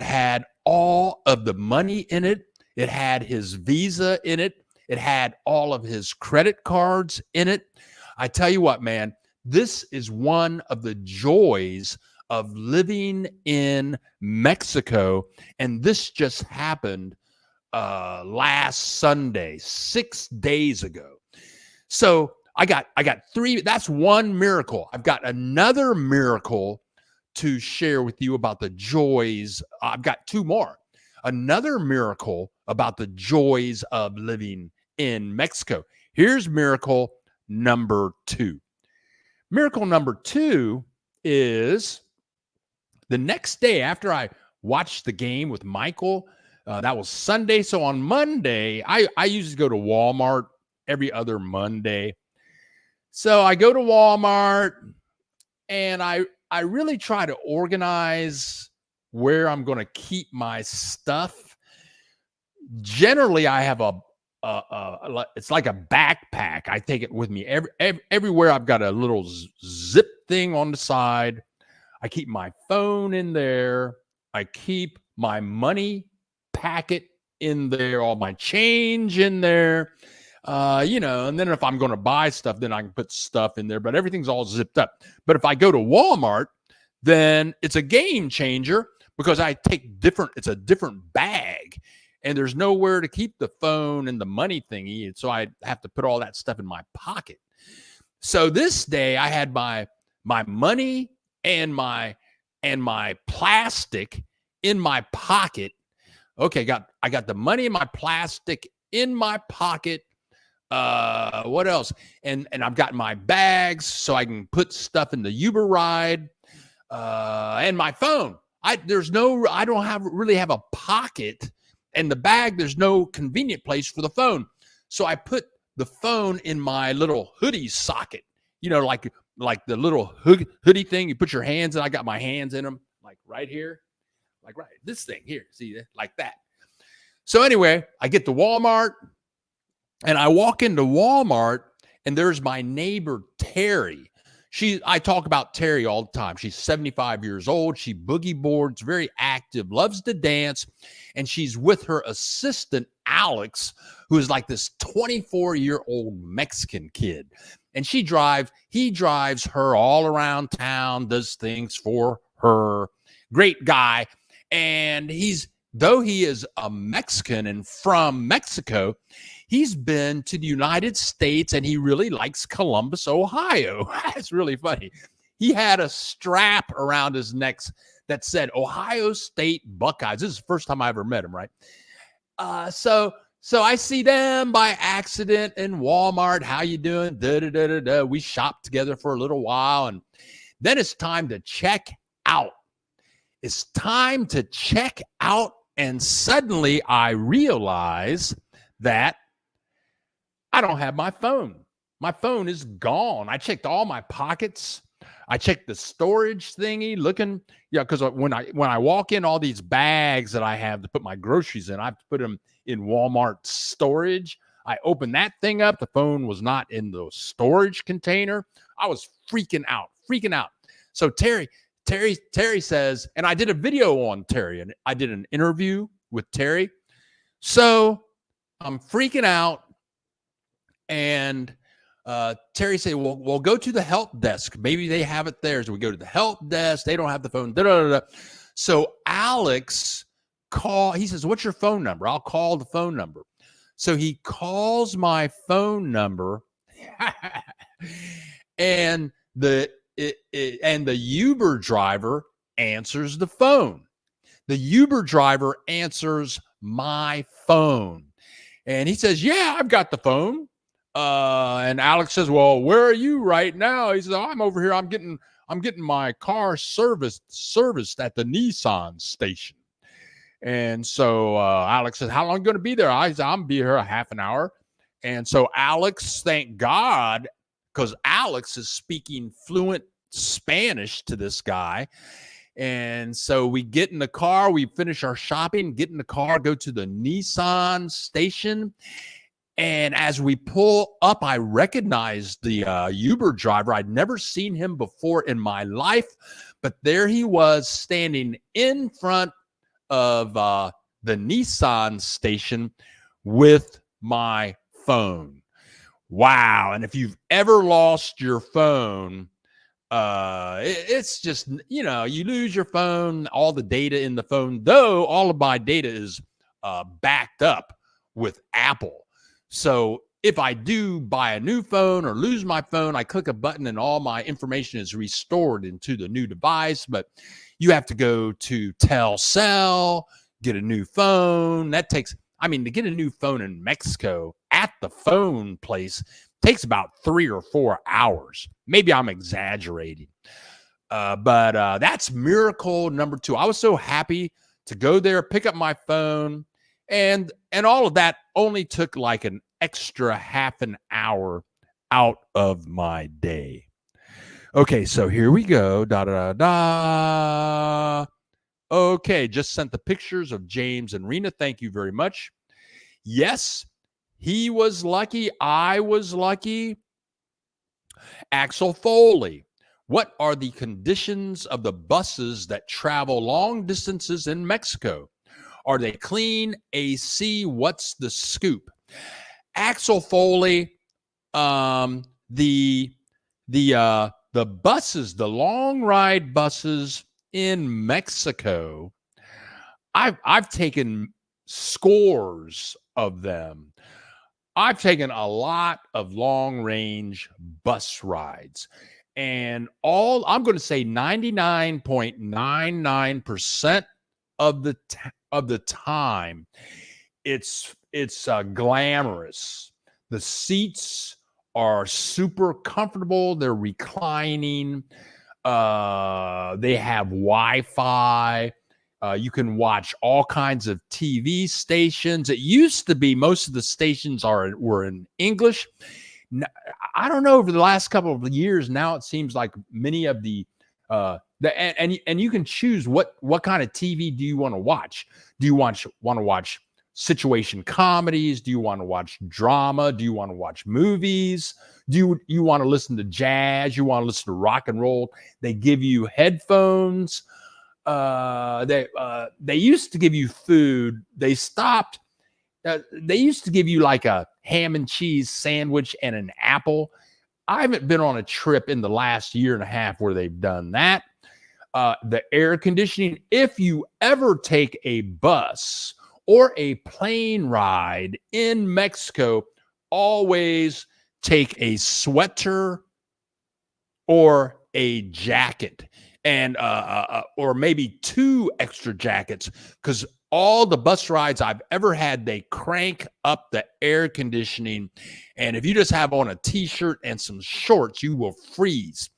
had all of the money in it. It had his Visa in it. It had all of his credit cards in it. I tell you what, man, this is one of the joys of living in Mexico. And this just happened last Sunday, 6 days ago. So I got three. That's one miracle. I've got another miracle to share with you about the joys. I've got two more. Another miracle about the joys of living in Mexico. Here's miracle number 2. Miracle number 2 is the next day after I watched the game with Michael. That was Sunday. So on Monday, I usually go to Walmart every other Monday. So I go to Walmart and I really try to organize where I'm going to keep my stuff. Generally, I have it's like a backpack. I take it with me everywhere. I've got a little zip thing on the side. I keep my phone in there. I keep my money packet in there, all my change in there. And then if I'm going to buy stuff, then I can put stuff in there, but everything's all zipped up. But if I go to Walmart, then it's a game changer because it's a different bag and there's nowhere to keep the phone and the money thingy. And so I have to put all that stuff in my pocket. So this day I had my money and my plastic in my pocket. Okay, I got the money and my plastic in my pocket. What else? And I've got my bags so I can put stuff in the Uber ride. And my phone. I don't really have a pocket, and the bag, there's no convenient place for the phone. So I put the phone in my little hoodie socket, like the little hoodie thing. You put your hands in. I got my hands in them, like right here, like right this thing here. See that, like that. So anyway, I get to Walmart. And I walk into Walmart, and there's my neighbor, Terry. I talk about Terry all the time. She's 75 years old. She boogie boards, very active, loves to dance. And she's with her assistant, Alex, who is like this 24-year-old Mexican kid. And he drives her all around town, does things for her. Great guy. And though he is a Mexican and from Mexico, he's been to the United States and he really likes Columbus, Ohio. It's really funny. He had a strap around his neck that said Ohio State Buckeyes. This is the first time I ever met him, right? So I see them by accident in Walmart. How you doing? Da-da-da-da-da. We shopped together for a little while, and then it's time to check out. It's time to check out, and suddenly I realize that I don't have my phone. My phone is gone. I checked all my pockets. I checked the storage thingy looking, because when I walk in, all these bags that I have to put my groceries in, I have to put them in Walmart storage. I opened that thing up. The phone was not in the storage container. I was freaking out. So Terry says, and I did a video on Terry, and I did an interview with Terry. So I'm freaking out. And Terry said, well, go to the help desk. Maybe they have it there. So we go to the help desk. They don't have the phone. Da, da, da, da. So Alex he says, what's your phone number? I'll call the phone number. So he calls my phone number and the Uber driver answers the phone. The Uber driver answers my phone. And he says, yeah, I've got the phone. And Alex says, well, where are you right now? He says, oh, I'm over here. I'm getting my car serviced at the Nissan station. And so Alex says, how long are you going to be there? I said, I'm be here a half an hour. And so Alex, thank God, because Alex is speaking fluent Spanish to this guy. And so we get in the car, we finish our shopping, get in the car, go to the Nissan station. And as we pull up, I recognized the Uber driver. I'd never seen him before in my life, but there he was standing in front of the Nissan station with my phone. Wow. And if you've ever lost your phone, it's just, you lose your phone, all the data in the phone, though all of my data is backed up with Apple. So if I do buy a new phone or lose my phone, I click a button and all my information is restored into the new device. But you have to go to Telcel, get a new phone. That takes, to get a new phone in Mexico at the phone place takes about 3 or 4 hours. Maybe I'm exaggerating. But that's miracle number 2. I was so happy to go there, pick up my phone, and all of that only took like an extra half an hour out of my day. Okay, so here we go. Da da da. Okay, just sent the pictures of James and Rena. Thank you very much. Yes, he was lucky. I was lucky. Axel Foley. What are the conditions of the buses that travel long distances in Mexico? Are they clean? AC? What's the scoop? Axel Foley, the buses, the long ride buses in Mexico, I've taken scores of them. I've taken a lot of long range bus rides, and I'm going to say 99.99% of the time, it's glamorous. The seats are super comfortable. They're reclining. They have Wi-Fi. You can watch all kinds of TV stations. It used to be most of the stations were in English. I don't know, over the last couple of years, now it seems like many of and you can choose what kind of TV do you want to watch. Do you want to watch situation comedies? Do you want to watch drama? Do you want to watch movies? Do you want to listen to jazz? You want to listen to rock and roll? They give you headphones. They used to give you food. They stopped. They used to give you like a ham and cheese sandwich and an apple. I haven't been on a trip in the last year and a half where they've done that. The air conditioning, if you ever take a bus or a plane ride in Mexico, always take a sweater or a jacket, and or maybe 2 extra jackets, because all the bus rides I've ever had, they crank up the air conditioning, and if you just have on a t-shirt and some shorts, you will freeze.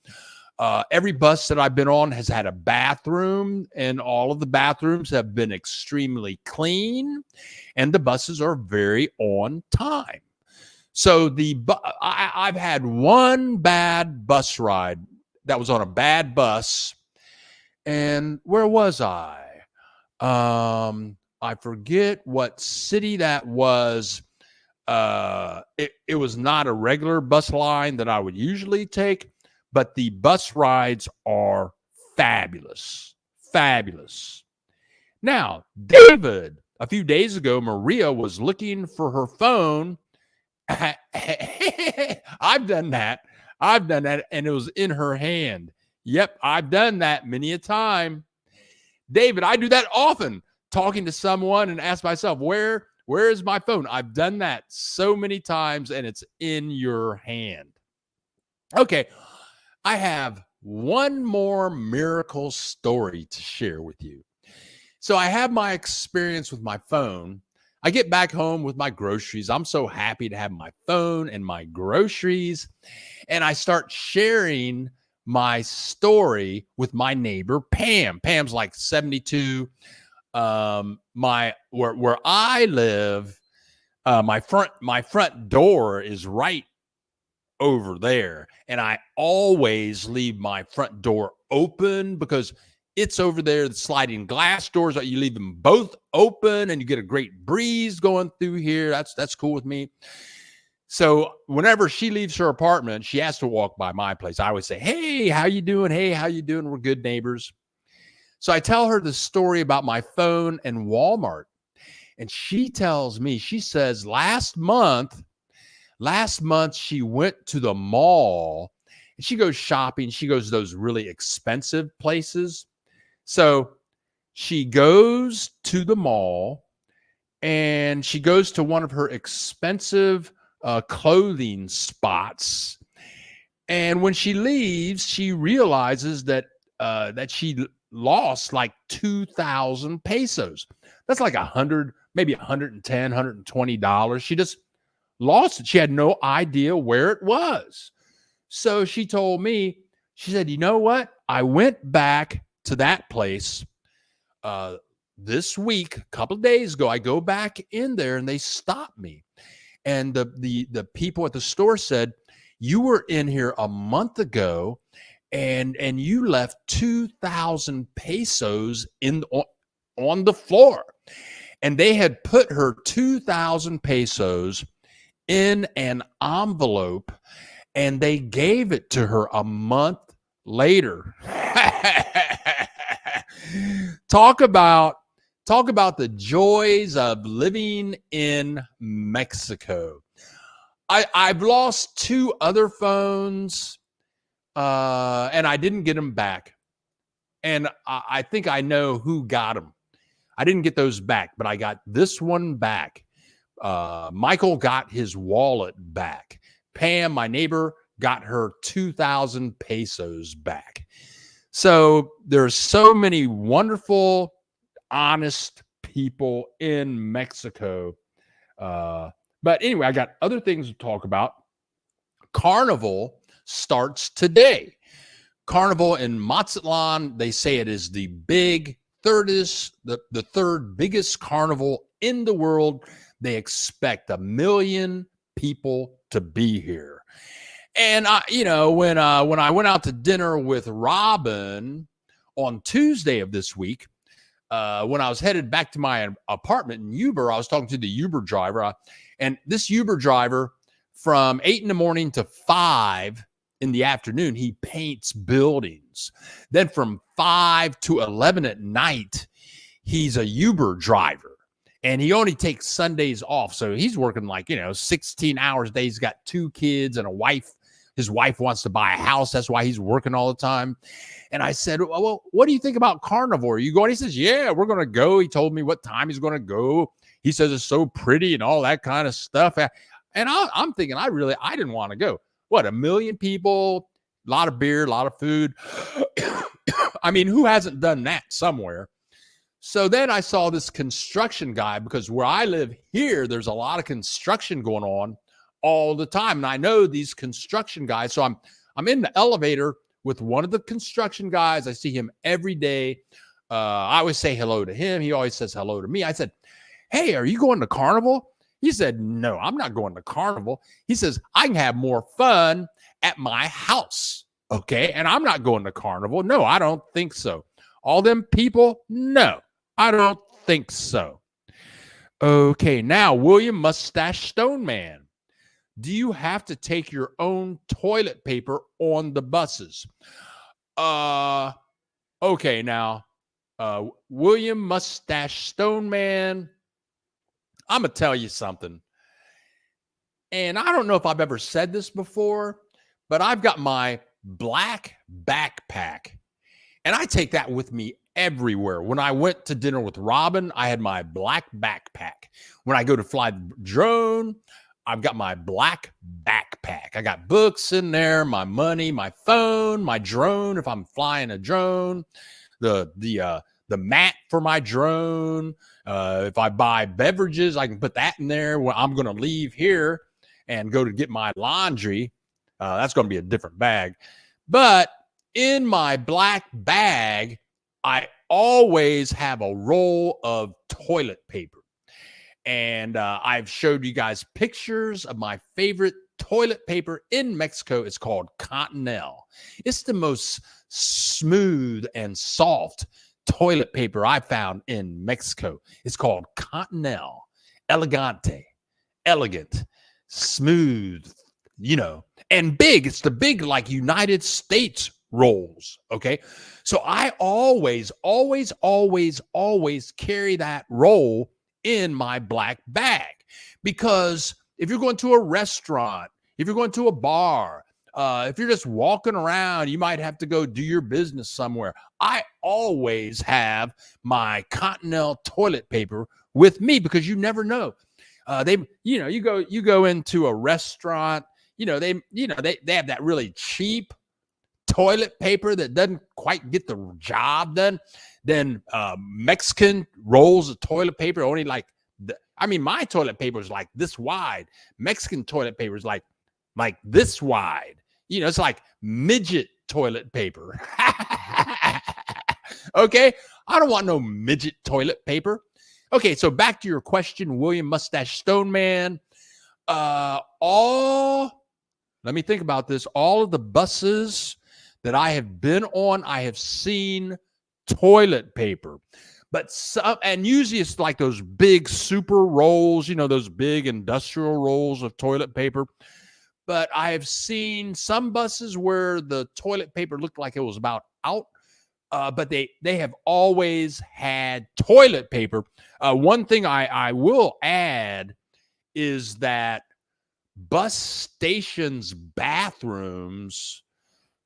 Every bus that I've been on has had a bathroom, and all of the bathrooms have been extremely clean, and the buses are very on time. So I've had one bad bus ride that was on a bad bus, and where was I? I forget what city that was. It was not a regular bus line that I would usually take, but the bus rides are fabulous. Fabulous. Now, David, a few days ago, Maria was looking for her phone. I've done that. And it was in her hand. Yep, I've done that many a time. David, I do that often, talking to someone and ask myself, where is my phone? I've done that so many times, and it's in your hand. Okay, I have one more miracle story to share with you. So I have my experience with my phone. I get back home with my groceries. I'm so happy to have my phone and my groceries. And I start sharing my story with my neighbor, Pam. Pam's like 72. Where I live, my front door is right over there, and I always leave my front door open because it's over there. The sliding glass doors, you leave them both open, and you get a great breeze going through here. That's cool with me. So whenever she leaves her apartment, she has to walk by my place. I always say, "Hey, how you doing? Hey, how you doing? We're good neighbors." So I tell her the story about my phone and Walmart, and she tells me, she says last month she went to the mall, and she goes shopping. She goes to those really expensive places. So she goes to the mall, and she goes to one of her expensive clothing spots. And when she leaves, she realizes that she lost like 2,000 pesos. That's like 100, maybe 110, $120. She just lost it. She had no idea where it was. So she told me, she said, you know what? I went back to that place this week, a couple of days ago. I go back in there and they stopped me. And the people at the store said, you were in here a month ago and you left 2,000 pesos on the floor. And they had put her 2,000 pesos in an envelope, and they gave it to her a month later. Talk about the joys of living in Mexico. I've lost 2 other phones, and I didn't get them back. And I think I know who got them. I didn't get those back, but I got this one back. Michael got his wallet back. Pam, my neighbor, got her 2,000 pesos back. So there's so many wonderful, honest people in Mexico. But anyway, I got other things to talk about. Carnival starts today. Carnival in Mazatlan, they say it is the third biggest carnival in the world. They expect 1 million people to be here. And when I went out to dinner with Robin on Tuesday of this week, when I was headed back to my apartment in Uber, I was talking to the Uber driver, and this Uber driver, from 8 in the morning to 5 in the afternoon, he paints buildings. Then from 5 to 11 at night, he's a Uber driver. And he only takes Sundays off. So he's working 16 hours a day. He's got 2 kids and a wife. His wife wants to buy a house. That's why he's working all the time. And I said, well, what do you think about Carnival? Are you going? He says, yeah, we're going to go. He told me what time he's going to go. He says it's so pretty and all that kind of stuff. And I'm thinking, I didn't want to go. What, 1 million people, a lot of beer, a lot of food. I mean, who hasn't done that somewhere? So then I saw this construction guy, because where I live here, there's a lot of construction going on all the time. And I know these construction guys. So I'm in the elevator with one of the construction guys. I see him every day. I always say hello to him. He always says hello to me. I said, hey, are you going to Carnival? He said, no, I'm not going to Carnival. He says, I can have more fun at my house. Okay. And I'm not going to Carnival. No, I don't think so. All them people? No, I don't think so. Okay. Now, William Mustache Stone Man. Do you have to take your own toilet paper on the buses? Okay. Now, William Mustache Stone Man, I'm going to tell you something. And I don't know if I've ever said this before, but I've got my black backpack. And I take that with me everywhere. When I went to dinner with Robin, I had my black backpack. When I go to fly the drone, I've got my black backpack. I got books in there, my money, my phone, my drone if I'm flying a drone, the mat for my drone. If I buy beverages, I can put that in there when I'm going to leave here and go to get my laundry. That's going to be a different bag. But in my black bag, I always have a roll of toilet paper. And I've showed you guys pictures of my favorite toilet paper in Mexico. It's called Continental. It's the most smooth and soft toilet paper I found in Mexico. It's called Continental. Elegante, elegant, smooth, and big. It's the big, like United States rolls. Okay. So I always carry that roll in my black bag, because if you're going to a restaurant, if you're going to a bar, if you're just walking around, you might have to go do your business somewhere. I always have my Continental toilet paper with me, because you never know. You go into a restaurant, they have that really cheap toilet paper that doesn't quite get the job done. Then Mexican rolls of toilet paper only my toilet paper is like this wide. Mexican toilet paper is like this wide. It's like midget toilet paper. Okay, I don't want no midget toilet paper. Okay, so back to your question, William Mustache Stone Man. Let me think about this. All of the buses that I have been on, I have seen toilet paper. But and usually it's like those big super rolls, those big industrial rolls of toilet paper. But I have seen some buses where the toilet paper looked like it was about out. But they have always had toilet paper. One thing I will add is that bus stations' bathrooms,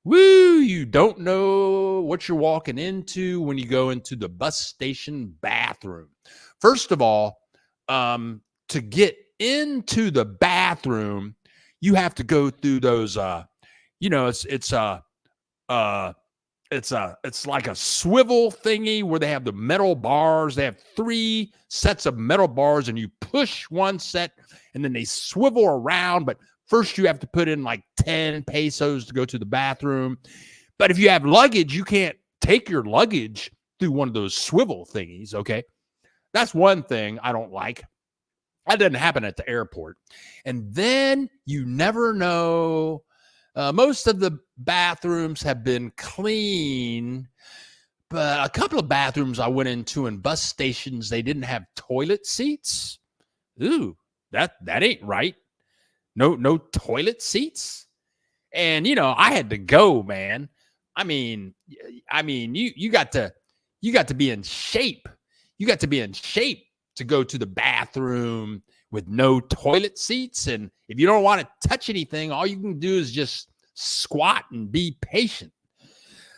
you don't know what you're walking into when you go into the bus station bathroom. First of all, to get into the bathroom, you have to go through those, it's like a swivel thingy where they have the metal bars. They have 3 sets of metal bars, and you push one set and then they swivel around. But first you have to put in like 10 pesos to go to the bathroom. But if you have luggage, you can't take your luggage through one of those swivel thingies. Okay. That's one thing I don't like. That doesn't happen at the airport. And then you never know. Most of the bathrooms have been clean, but a couple of bathrooms I went into in bus stations, they didn't have toilet seats. Ooh, that ain't right. No toilet seats. And I had to go, man. I mean, you got to be in shape. You got to be in shape to go to the bathroom with no toilet seats. And if you don't want to touch anything, all you can do is just squat and be patient.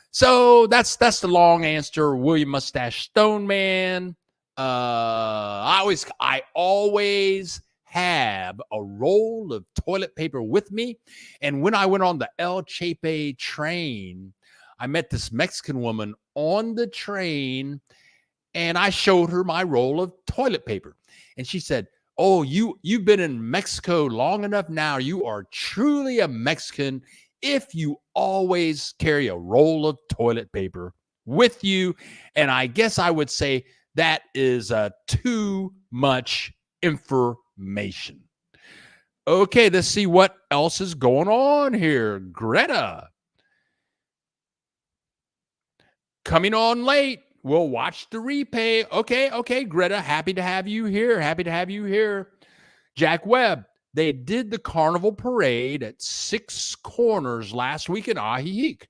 So that's the long answer, William Mustache Stone Man. I always have a roll of toilet paper with me. And when I went on the El Chepe train, I met this Mexican woman on the train, and I showed her my roll of toilet paper. And she said, "Oh, you've been in Mexico long enough now. You are truly a Mexican if you always carry a roll of toilet paper with you." And I guess I would say that is too much information. Okay, let's see what else is going on here. Greta, coming on late. We'll watch the replay. Okay, Greta, happy to have you here. Jack Webb, they did the carnival parade at 6 Corners last week in Ajijic.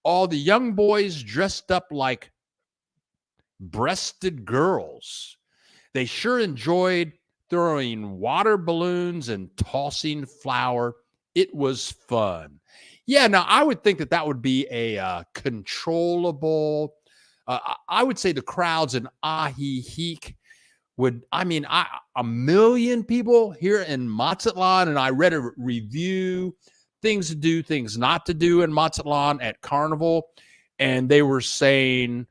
All the young boys dressed up like breasted girls. They sure enjoyed throwing water balloons and tossing flour. It was fun. Yeah, now I would think that that would be a controllable. I would say the crowds in Ahiheek would, I mean, a million people here in Mazatlan, and I read a review, things to do, things not to do in Mazatlan at Carnival, and they were saying,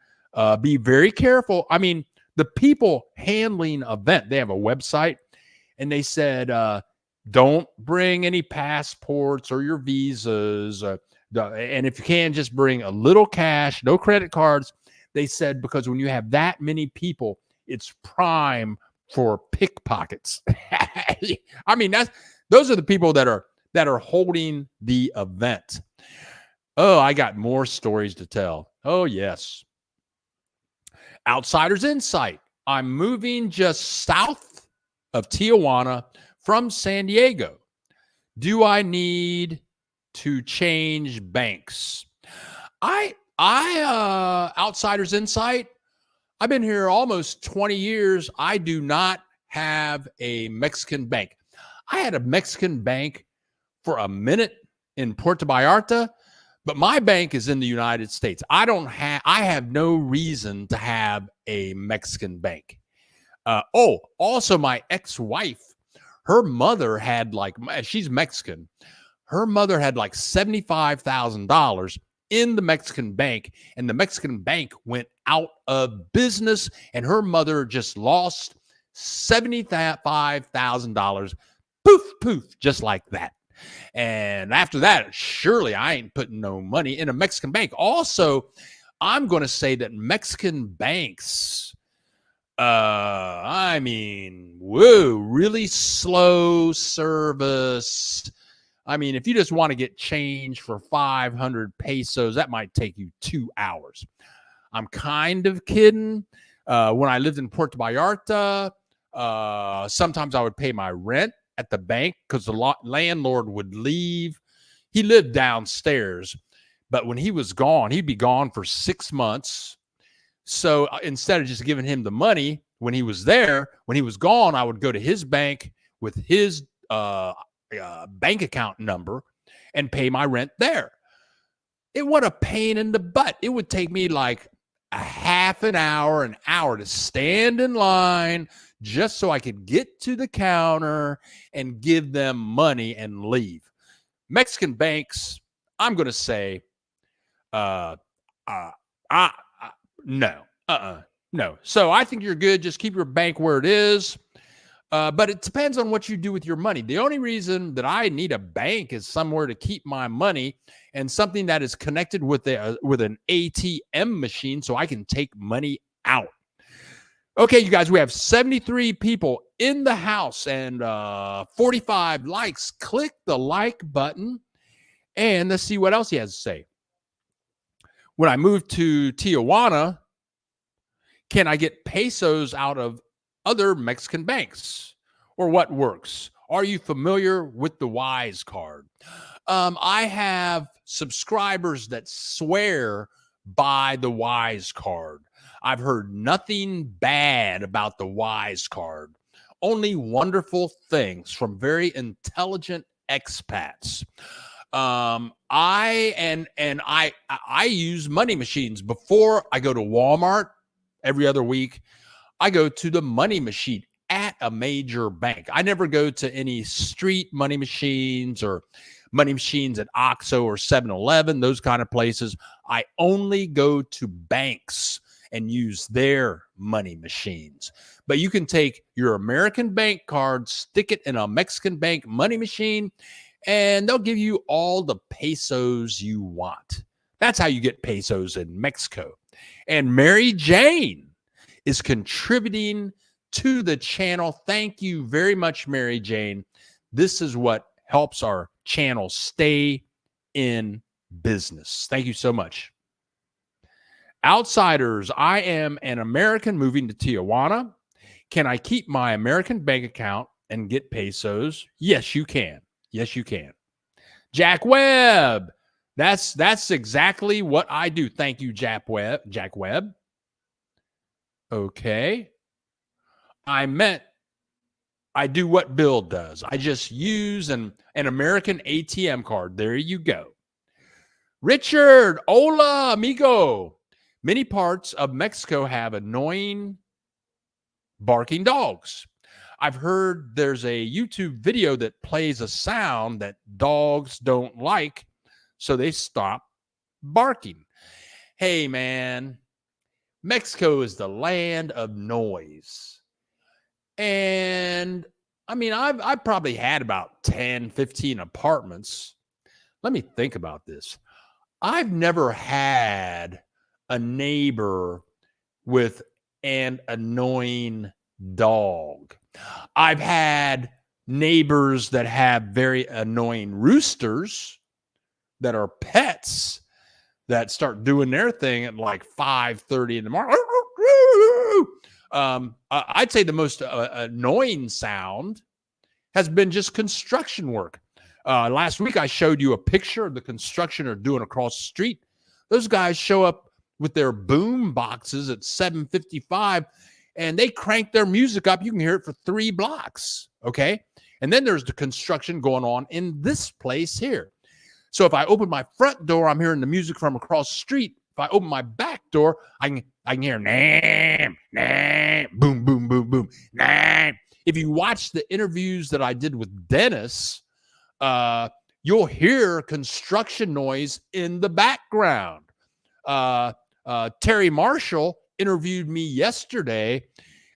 be very careful. I mean, the people handling event, they have a website, and they said, don't bring any passports or your visas, and if you can, just bring a little cash, no credit cards. They said because when you have that many people, it's prime for pickpockets. I mean, those are the people that are holding the event. Oh, I got more stories to tell. Oh, yes. Outsider's Insight. I'm moving just south of Tijuana from San Diego. Do I need to change banks? Outsider's Insight. I've been here almost 20 years. I do not have a Mexican bank. I had a Mexican bank for a minute in Puerto Vallarta, but my bank is in the United States. I have no reason to have a Mexican bank. Also my ex-wife, her mother had she's Mexican. Her mother had like $75,000 in the Mexican bank, and the Mexican bank went out of business, and her mother just lost $75,000. Poof, poof, just like that. And after that, surely I ain't putting no money in a Mexican bank. Also, I'm going to say that Mexican banks, I mean, whoa, really slow service. I mean, if you just want to get change for 500 pesos, that might take you 2 hours. I'm kind of kidding. When I lived in Puerto Vallarta, sometimes I would pay my rent at the bank because the landlord would leave. He lived downstairs, but when he was gone, he'd be gone for 6 months. So instead of just giving him the money when he was there, when he was gone, I would go to his bank with his bank account number and pay my rent there. It was a pain in the butt. It would take me like a half an hour to stand in line just so I could get to the counter and give them money and leave. Mexican banks, I'm going to say, no. No. So I think you're good. Just keep your bank where it is. But it depends on what you do with your money. The only reason that I need a bank is somewhere to keep my money and something that is connected with an ATM machine so I can take money out. Okay, you guys, we have 73 people in the house and 45 likes. Click the like button and let's see what else he has to say. When I moved to Tijuana, can I get pesos out of other Mexican banks, or what works? Are you familiar with the Wise card? I have subscribers that swear by the Wise card. I've heard nothing bad about the Wise card, only wonderful things from very intelligent expats. I use money machines before I go to Walmart every other week. I go to the money machine at a major bank. I never go to any street money machines or money machines at OXXO or 7-Eleven, those kind of places. I only go to banks and use their money machines. But you can take your American bank card, stick it in a Mexican bank money machine, and they'll give you all the pesos you want. That's how you get pesos in Mexico. And Mary Jane is contributing to the channel. Thank you very much, Mary Jane. This is what helps our channel stay in business. Thank you so much. Outsiders, I am an American moving to Tijuana. Can I keep my American bank account and get pesos? Yes, you can. Yes, you can. Jack Webb. That's exactly what I do. Thank you, Jack Webb. Okay. I meant I do what Bill does. I just use an American ATM card. There you go. Richard, hola, amigo. Many parts of Mexico have annoying barking dogs. I've heard there's a YouTube video that plays a sound that dogs don't like, so they stop barking. Hey, man, Mexico is the land of noise. And I mean, I've probably had about 10, 15 apartments. Let me think about this. I've never had a neighbor with an annoying dog. I've had neighbors that have very annoying roosters that are pets that start doing their thing at like 5:30 in the morning. I'd say the most annoying sound has been just construction work. Last week, I showed you a picture of the construction they're doing across the street. Those guys show up with their boom boxes at 7:55, and they crank their music up. You can hear it for 3 blocks, okay? And then there's the construction going on in this place here. So if I open my front door, I'm hearing the music from across the street. If I open my back door, I can hear nam, nam, boom, boom, boom, boom, nam. If you watch the interviews that I did with Dennis, you'll hear construction noise in the background. Terry Marshall interviewed me yesterday,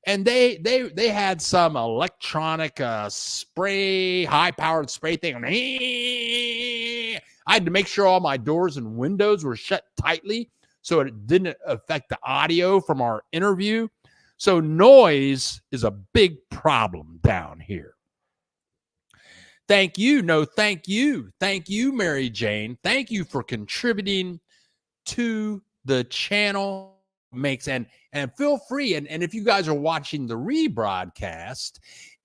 and they had some electronic spray, high-powered spray thing. I had to make sure all my doors and windows were shut tightly so it didn't affect the audio from our interview. So noise is a big problem down here. Thank you. No, thank you. Thank you, Mary Jane. Thank you for contributing to the channel. And feel free. And if you guys are watching the rebroadcast,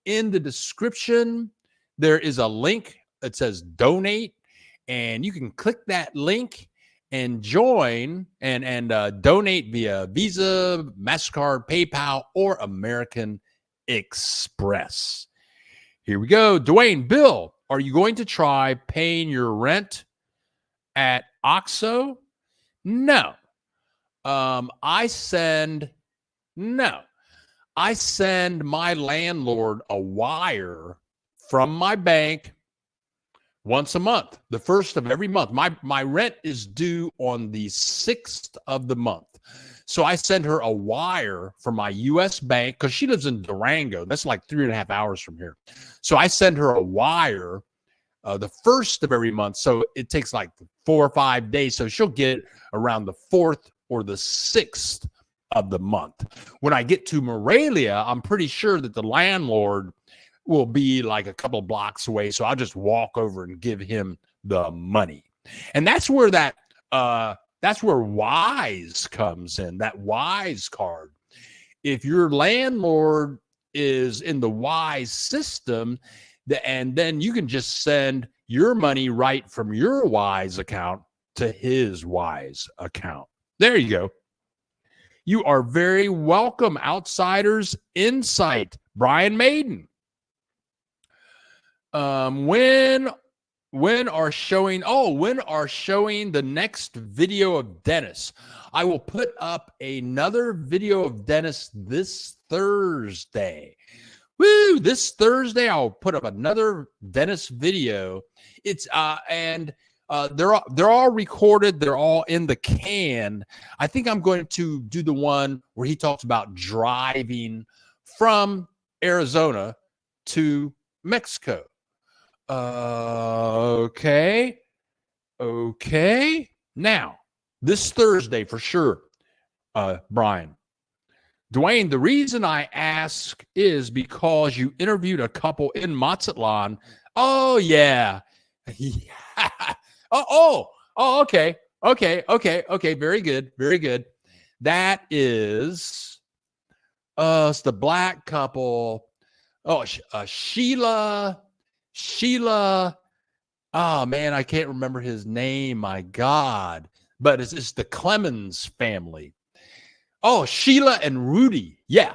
in the description, there is a link that says donate. And you can click that link and join and donate via Visa, MasterCard, PayPal, or American Express. Here we go. Dwayne, Bill, are you going to try paying your rent at OXXO? No. I send my landlord a wire from my bank once a month, the first of every month. My rent is due on the 6th of the month. So I send her a wire from my U.S. bank because she lives in Durango. That's like 3.5 hours from here. So I send her a wire the first of every month. So it takes like 4 or 5 days. So she'll get it around the 4th or the 6th of the month. When I get to Morelia, I'm pretty sure that the landlord will be like a couple blocks away. So I'll just walk over and give him the money. And that's where that's where Wise comes in, that Wise card. If your landlord is in the Wise system, and then you can just send your money right from your Wise account to his Wise account. There you go. You are very welcome, Outsiders Insight. Brian Maiden. When are showing the next video of Dennis? I will put up another video of Dennis this Thursday. Woo! This Thursday I'll put up another Dennis video. It's they're all recorded. They're all in the can. I think I'm going to do the one where he talks about driving from Arizona to Mexico. Okay. Now, this Thursday for sure, Brian. Dwayne, the reason I ask is because you interviewed a couple in Mazatlan. Oh, yeah. Okay. Very good. That is it's the black couple. Oh, Sheila. Oh man, I can't remember his name. My God, but it's the Clemens family. Oh, Sheila and Rudy. Yeah.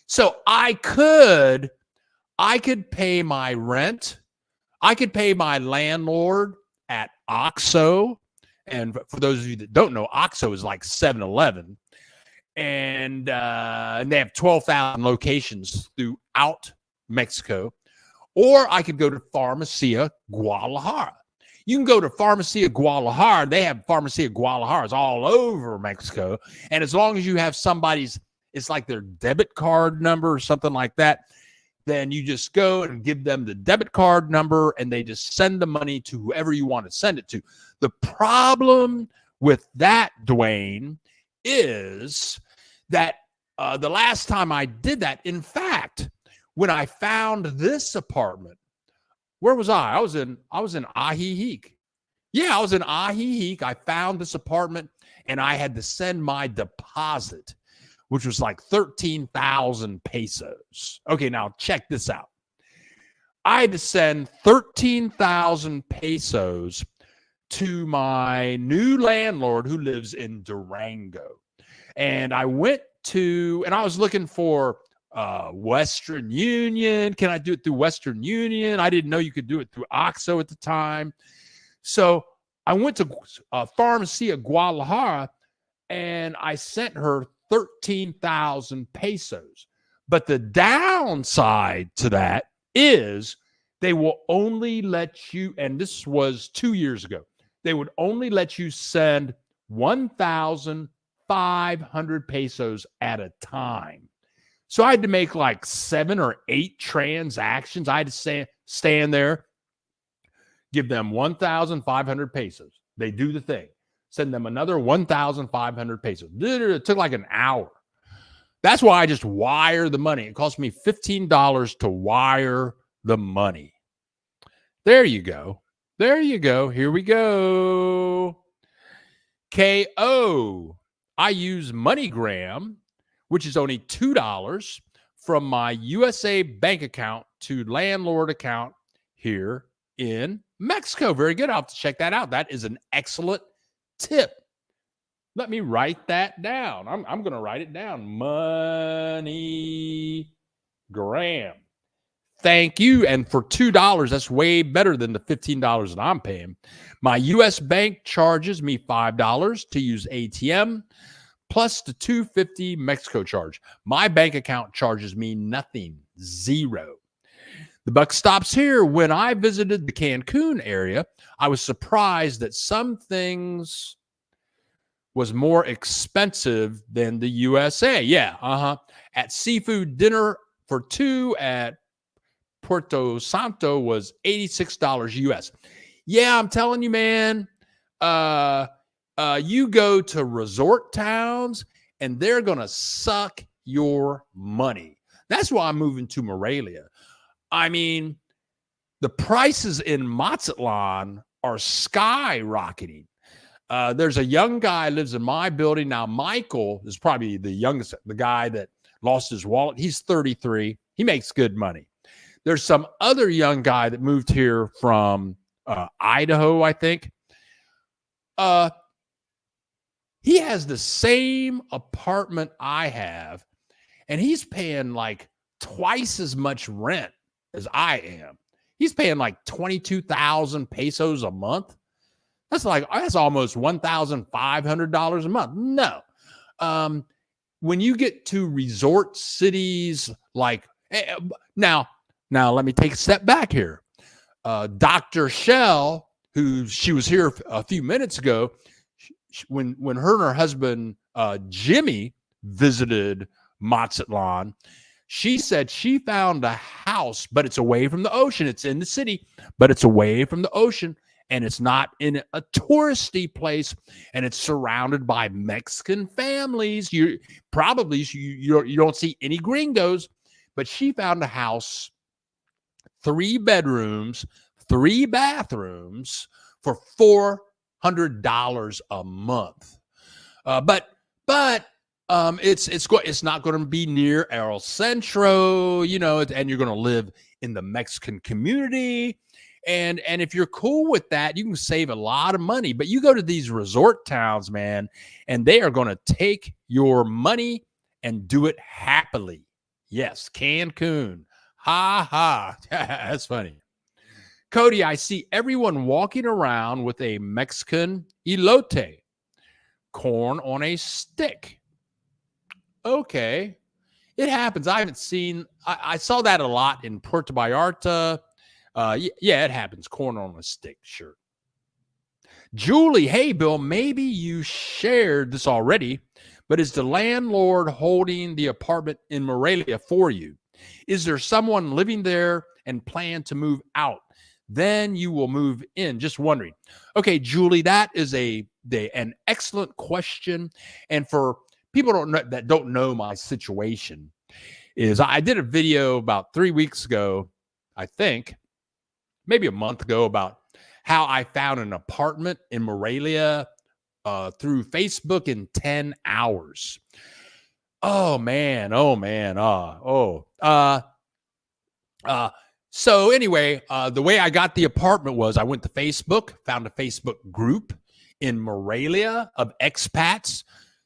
So I could I could pay my rent. I could pay my landlord at OXXO. And for those of you that don't know, OXXO is like 7-Eleven. And they have 12,000 locations throughout Mexico. Or I could go to Farmacia Guadalajara. You can go to Farmacia Guadalajara. They have Farmacia Guadalajaras all over Mexico. And as long as you have somebody's, it's like their debit card number or something like that, then you just go and give them the debit card number and they just send the money to whoever you want to send it to. The problem with that, Dwayne, is that the last time I did that, in fact, when I found this apartment, where was I? I was in Ajijic. Yeah, I was in Ajijic. I found this apartment and I had to send my deposit, which was like 13,000 pesos. Okay, now check this out. I had to send 13,000 pesos to my new landlord who lives in Durango. And I went to, and I was looking for Western Union. Can I do it through Western Union? I didn't know you could do it through OXXO at the time. So I went to Farmacia Guadalajara and I sent her 13,000 pesos. But the downside to that is they will only let you, and this was 2 years ago, they would only let you send 1,500 pesos at a time. So I had to make like 7 or 8 transactions. I had to stand there, give them 1,500 pesos. They do the thing. Send them another 1,500 pesos. It took like an hour. That's why I just wire the money. It cost me $15 to wire the money. There you go. There you go. Here we go. KO. I use MoneyGram, which is only $2 from my USA bank account to landlord account here in Mexico. Very good. I'll have to check that out. That is an excellent tip. Let me write that down. I'm going to write it down. MoneyGram. Thank you. And for $2, that's way better than the $15 that I'm paying. My US bank charges me $5 to use ATM, plus the $2.50 Mexico charge. My bank account charges me nothing, zero. The buck stops here. When I visited the Cancun area, I was surprised that some things was more expensive than the USA. Yeah, At seafood dinner for 2 at Puerto Santo was $86 US. Yeah, I'm telling you, man, you go to resort towns and they're going to suck your money. That's why I'm moving to Morelia. I mean, the prices in Mazatlan are skyrocketing. There's a young guy lives in my building. Now, Michael is probably the youngest, the guy that lost his wallet. He's 33. He makes good money. There's some other young guy that moved here from Idaho, I think. He has the same apartment I have, and he's paying like twice as much rent as I am. He's paying like 22,000 pesos a month. That's almost $1,500 a month. No. When you get to resort cities like now let me take a step back here. Dr. Shell, she was here a few minutes ago, when her and her husband Jimmy visited Mazatlan, she said she found a house, but it's away from the ocean. It's in the city, but it's away from the ocean. And it's not in a touristy place, and it's surrounded by Mexican families. You don't see any gringos, but she found a house, 3 bedrooms, 3 bathrooms for $400 a month. But it's not going to be near El Centro, and you're going to live in the Mexican community. And if you're cool with that, you can save a lot of money. But you go to these resort towns, man, and they are going to take your money and do it happily. Yes, Cancun, Ha ha. That's funny. Cody, I see everyone walking around with a Mexican elote, corn on a stick. Okay. It happens. I haven't seen, I saw that a lot in Puerto Vallarta. Yeah, it happens. Corn on a stick. Sure. Julie, hey, Bill, maybe you shared this already, but is the landlord holding the apartment in Morelia for you? Is there someone living there and plan to move out? Then you will move in. Just wondering. Okay, Julie, that is an excellent question. And for people that don't know my situation, is I did a video about 3 weeks ago, I think, maybe a month ago, about how I found an apartment in Morelia through Facebook in 10 hours. Oh man. So anyway, the way I got the apartment was I went to Facebook, found a Facebook group in Morelia of expats.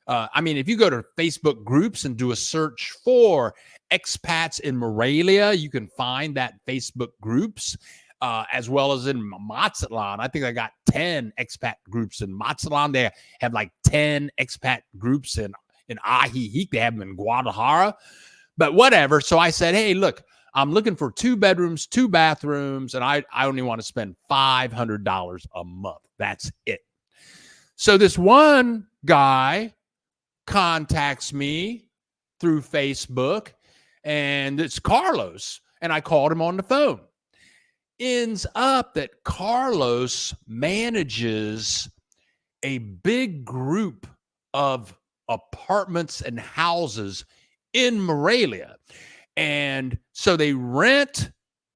I mean, if you go to Facebook groups and do a search for expats in Morelia, you can find that Facebook groups, as well as in Mazatlan. I think I got 10 expat groups in Mazatlan. They have like 10 expat groups in Ajijic. They have them in Guadalajara, but whatever. So I said, hey, look, I'm looking for 2 bedrooms, 2 bathrooms, and I only want to spend $500 a month. That's it. So this one guy contacts me through Facebook, and it's Carlos, and I called him on the phone. Ends up that Carlos manages a big group of apartments and houses in Morelia. And so they rent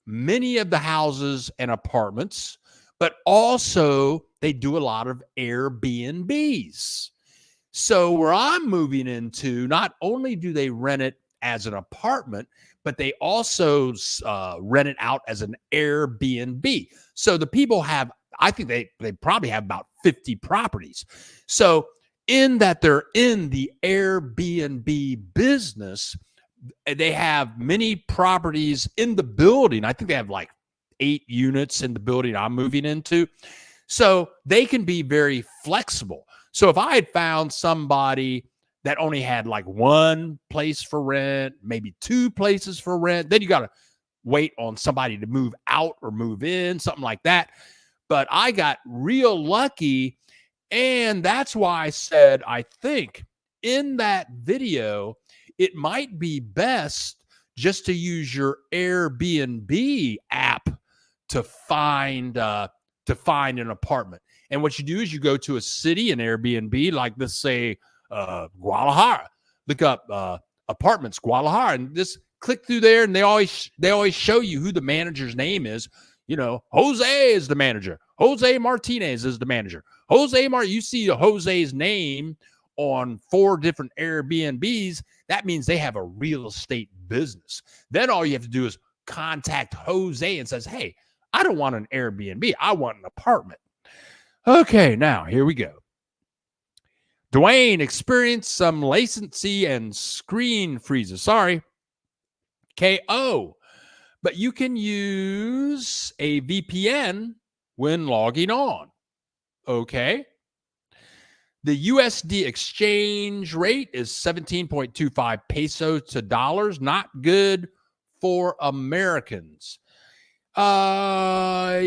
many of the houses and apartments, but also they do a lot of Airbnbs. So where I'm moving into, not only do they rent it as an apartment, but they also rent it out as an Airbnb. So the people have, I think they probably have about 50 properties. So in that they're in the Airbnb business, they have many properties in the building. I think they have like 8 units in the building I'm moving into. So they can be very flexible. So if I had found somebody that only had like 1 place for rent, maybe 2 places for rent, then you got to wait on somebody to move out or move in, something like that. But I got real lucky. And that's why I said, I think in that video, it might be best just to use your Airbnb app to find an apartment. And what you do is you go to a city, an Airbnb, like let's say Guadalajara. Look up apartments Guadalajara, and just click through there. And they always show you who the manager's name is. You know, Jose is the manager. Jose Martinez is the manager. You see Jose's name on 4 different Airbnbs. That means they have a real estate business. Then all you have to do is contact Jose and says, hey, I don't want an Airbnb. I want an apartment. Okay, now here we go. Dwayne experienced some latency and screen freezes. Sorry. KO. But you can use a VPN when logging on. Okay. The USD exchange rate is 17.25 pesos to dollars. Not good for Americans. Yeah,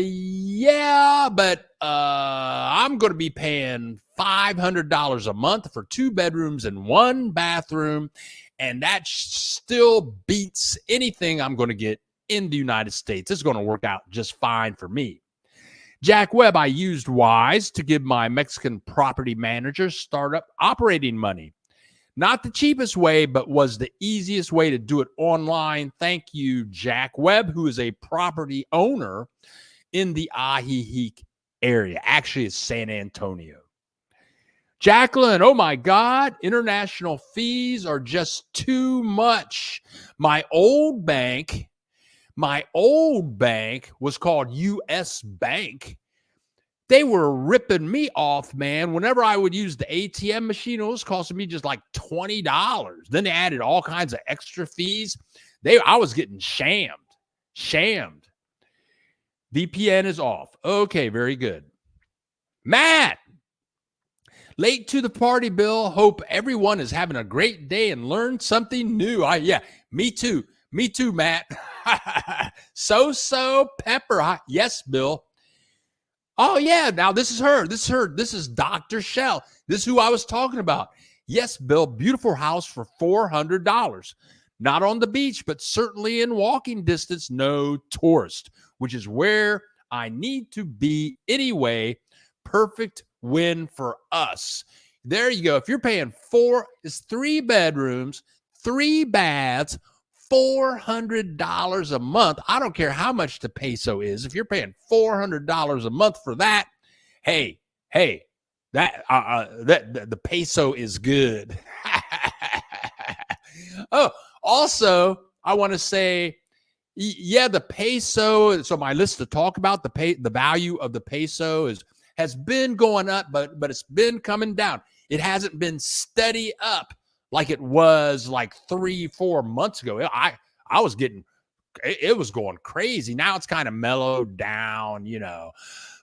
but I'm going to be paying $500 a month for 2 bedrooms and 1 bathroom, and that still beats anything I'm going to get in the United States. It's going to work out just fine for me. Jack Webb, I used Wise to give my Mexican property manager startup operating money. Not the cheapest way, but was the easiest way to do it online. Thank you, Jack Webb, who is a property owner in the Ajijic area. Actually, it's San Antonio. Jacqueline, oh my God, international fees are just too much. My old bank was called US Bank. They were ripping me off, man. Whenever I would use the ATM machine, it was costing me just like $20. Then they added all kinds of extra fees. I was getting shammed. Shammed. VPN is off. Okay, very good. Matt, late to the party, Bill. Hope everyone is having a great day and learned something new. Yeah, me too. Me too, Matt. So Pepper. Yes, Bill. Oh, yeah. Now this is her. This is Dr. Shell. This is who I was talking about. Yes, Bill. Beautiful house for $400. Not on the beach, but certainly in walking distance. No tourist, which is where I need to be anyway. Perfect win for us. There you go. If you're paying it's 3 bedrooms, 3 baths, $400 a month. I don't care how much the peso is. If you're paying $400 a month for that, hey, that the peso is good. Oh, also, I want to say, yeah, the peso. So my list to talk about, the value of the peso has been going up, but it's been coming down. It hasn't been steady up like it was like 3-4 months ago. I was getting, it was going crazy. Now it's kind of mellowed down,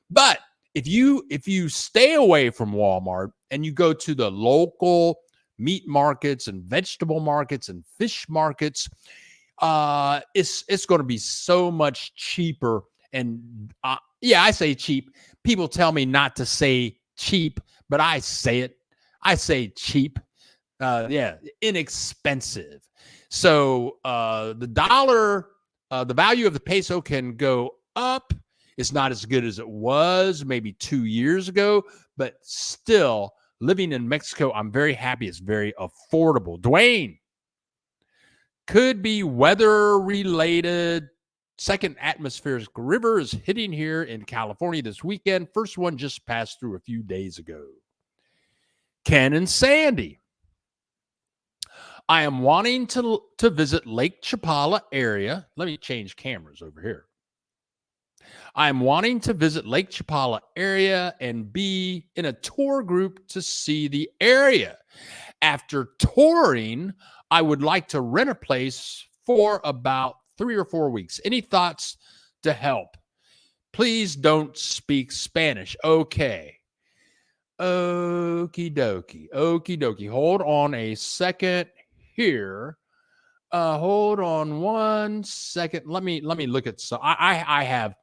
But if you stay away from Walmart and you go to the local meat markets and vegetable markets and fish markets, it's going to be so much cheaper. And yeah, I say cheap. People tell me not to say cheap, but I say it. I say cheap. Yeah, inexpensive. So the dollar, the value of the peso can go up. It's not as good as it was maybe 2 years ago, but still, living in Mexico, I'm very happy. It's very affordable. Dwayne, could be weather related. Second atmospheric river is hitting here in California this weekend. First one just passed through a few days ago. Ken and Sandy, I am wanting to visit Lake Chapala area. Let me change cameras over here. I'm wanting to visit Lake Chapala area and be in a tour group to see the area. After touring, I would like to rent a place for about 3 or 4 weeks. Any thoughts to help? Please don't speak Spanish. Okay. Okie dokie. Hold on a second here. Hold on 1 second. Let me look at some. I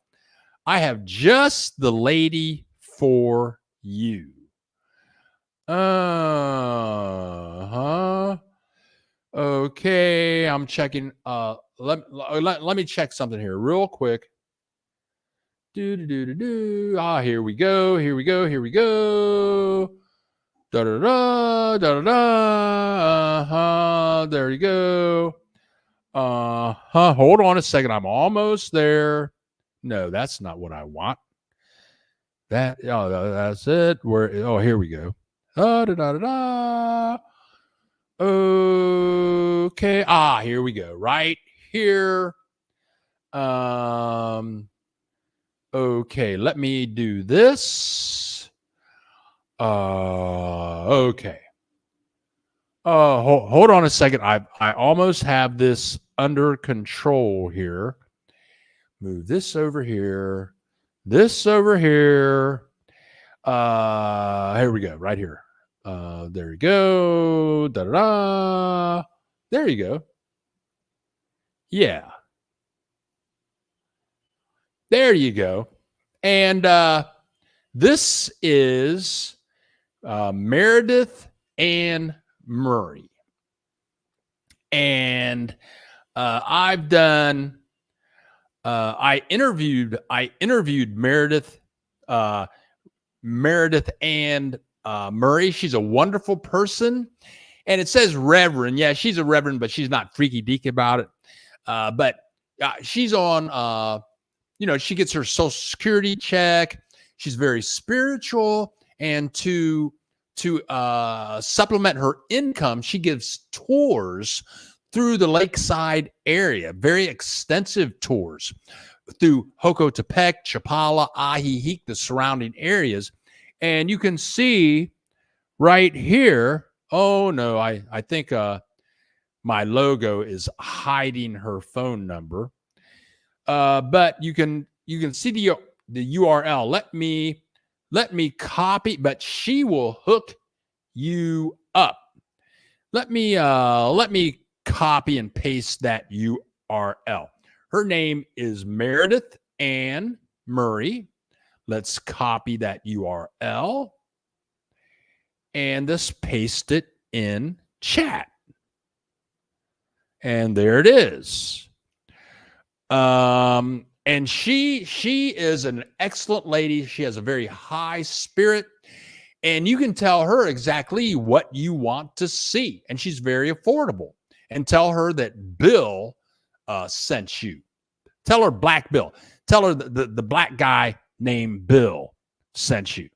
have just the lady for you. Okay, I'm checking. Let me check something here real quick. Here we go. Da da da da da. There you go. Hold on a second. I'm almost there. No, that's not what I want. That's it. Here we go. Da da da da. Okay. Here we go. Right here. Okay, let me do this. Okay. Hold on a second. I almost have this under control here. Move this over here. This over here. Here we go. Right here. There we go. Da da da. There you go. Yeah. There you go. And this is Meredith Ann Murray. And I've done I interviewed Meredith Ann Murray. She's a wonderful person. And it says Reverend. Yeah, she's a Reverend, but she's not freaky deaky about it. But she's on she gets her Social Security check. She's very spiritual, and to supplement her income, she gives tours through the lakeside area, very extensive tours through Jocotepec, Chapala, Ajijic, the surrounding areas. And you can see right here. Oh no, I think my logo is hiding her phone number. but you can see the URL. Let me copy, but she will hook you up. Let me copy and paste that URL. Her name is Meredith Ann Murray. Let's copy that URL and just paste it in chat. And there it is. And she is an excellent lady. She has a very high spirit, and you can tell her exactly what you want to see. And she's very affordable. And tell her that Bill sent you. Tell her Black Bill. Tell her the black guy named Bill sent you.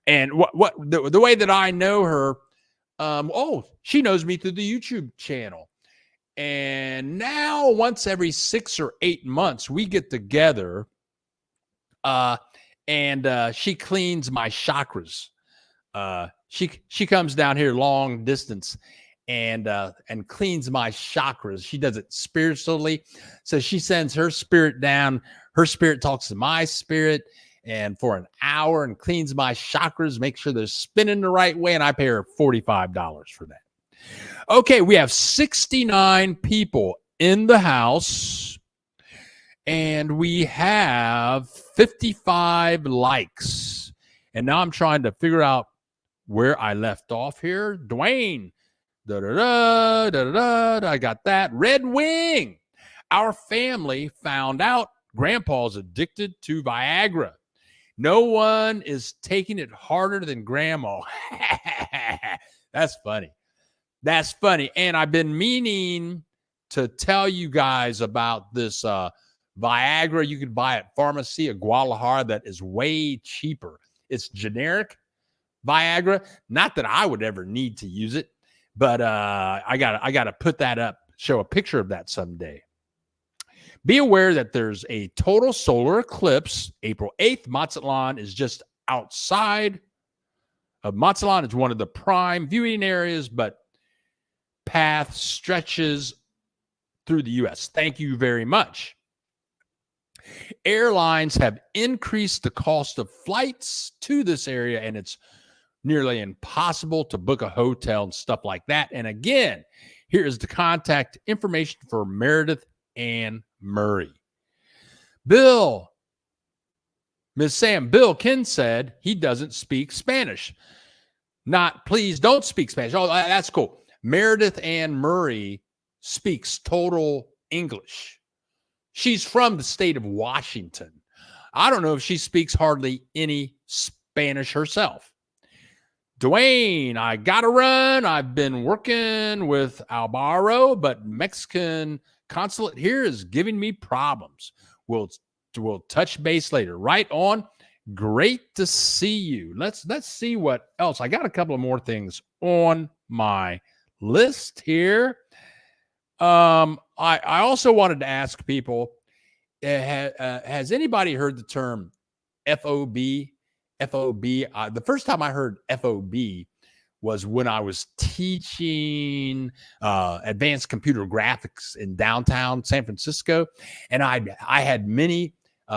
And the way that I know her, she knows me through the YouTube channel. And now once every 6 or 8 months, we get together and she cleans my chakras. She comes down here long distance and cleans my chakras. She does it spiritually. So she sends her spirit down. Her spirit talks to my spirit and for an hour and cleans my chakras, make sure they're spinning the right way. And I pay her $45 for that. Okay, we have 69 people in the house, and we have 55 likes. And now I'm trying to figure out where I left off here. Dwayne, I got that. Red Wing, our family found out Grandpa's addicted to Viagra. No one is taking it harder than Grandma. That's funny. That's funny. And I've been meaning to tell you guys about this Viagra you can buy at Pharmacy of Guadalajara that is way cheaper. It's generic Viagra. Not that I would ever need to use it, but I gotta put that up, show a picture of that someday. Be aware that there's a total solar eclipse April 8th. Mazatlan is just outside of Mazatlan. It's one of the prime viewing areas, but path stretches through the U.S. Thank you very much. Airlines have increased the cost of flights to this area, and it's nearly impossible to book a hotel and stuff like that. And again, here is the contact information for Meredith Ann Murray. Bill, Ms. Sam, Bill Ken said he doesn't speak Spanish. Please don't speak Spanish. Oh, that's cool. Meredith Ann Murray speaks total English. She's from the state of Washington. I don't know if she speaks hardly any Spanish herself. Dwayne, I gotta run. I've been working with Alvaro, but Mexican consulate here is giving me problems. We'll touch base later. Right on. Great to see you. Let's see what else. I got a couple of more things on my list here. I also wanted to ask people, has anybody heard the term FOB? The first time I heard FOB was when I was teaching advanced computer graphics in downtown San Francisco. And I had many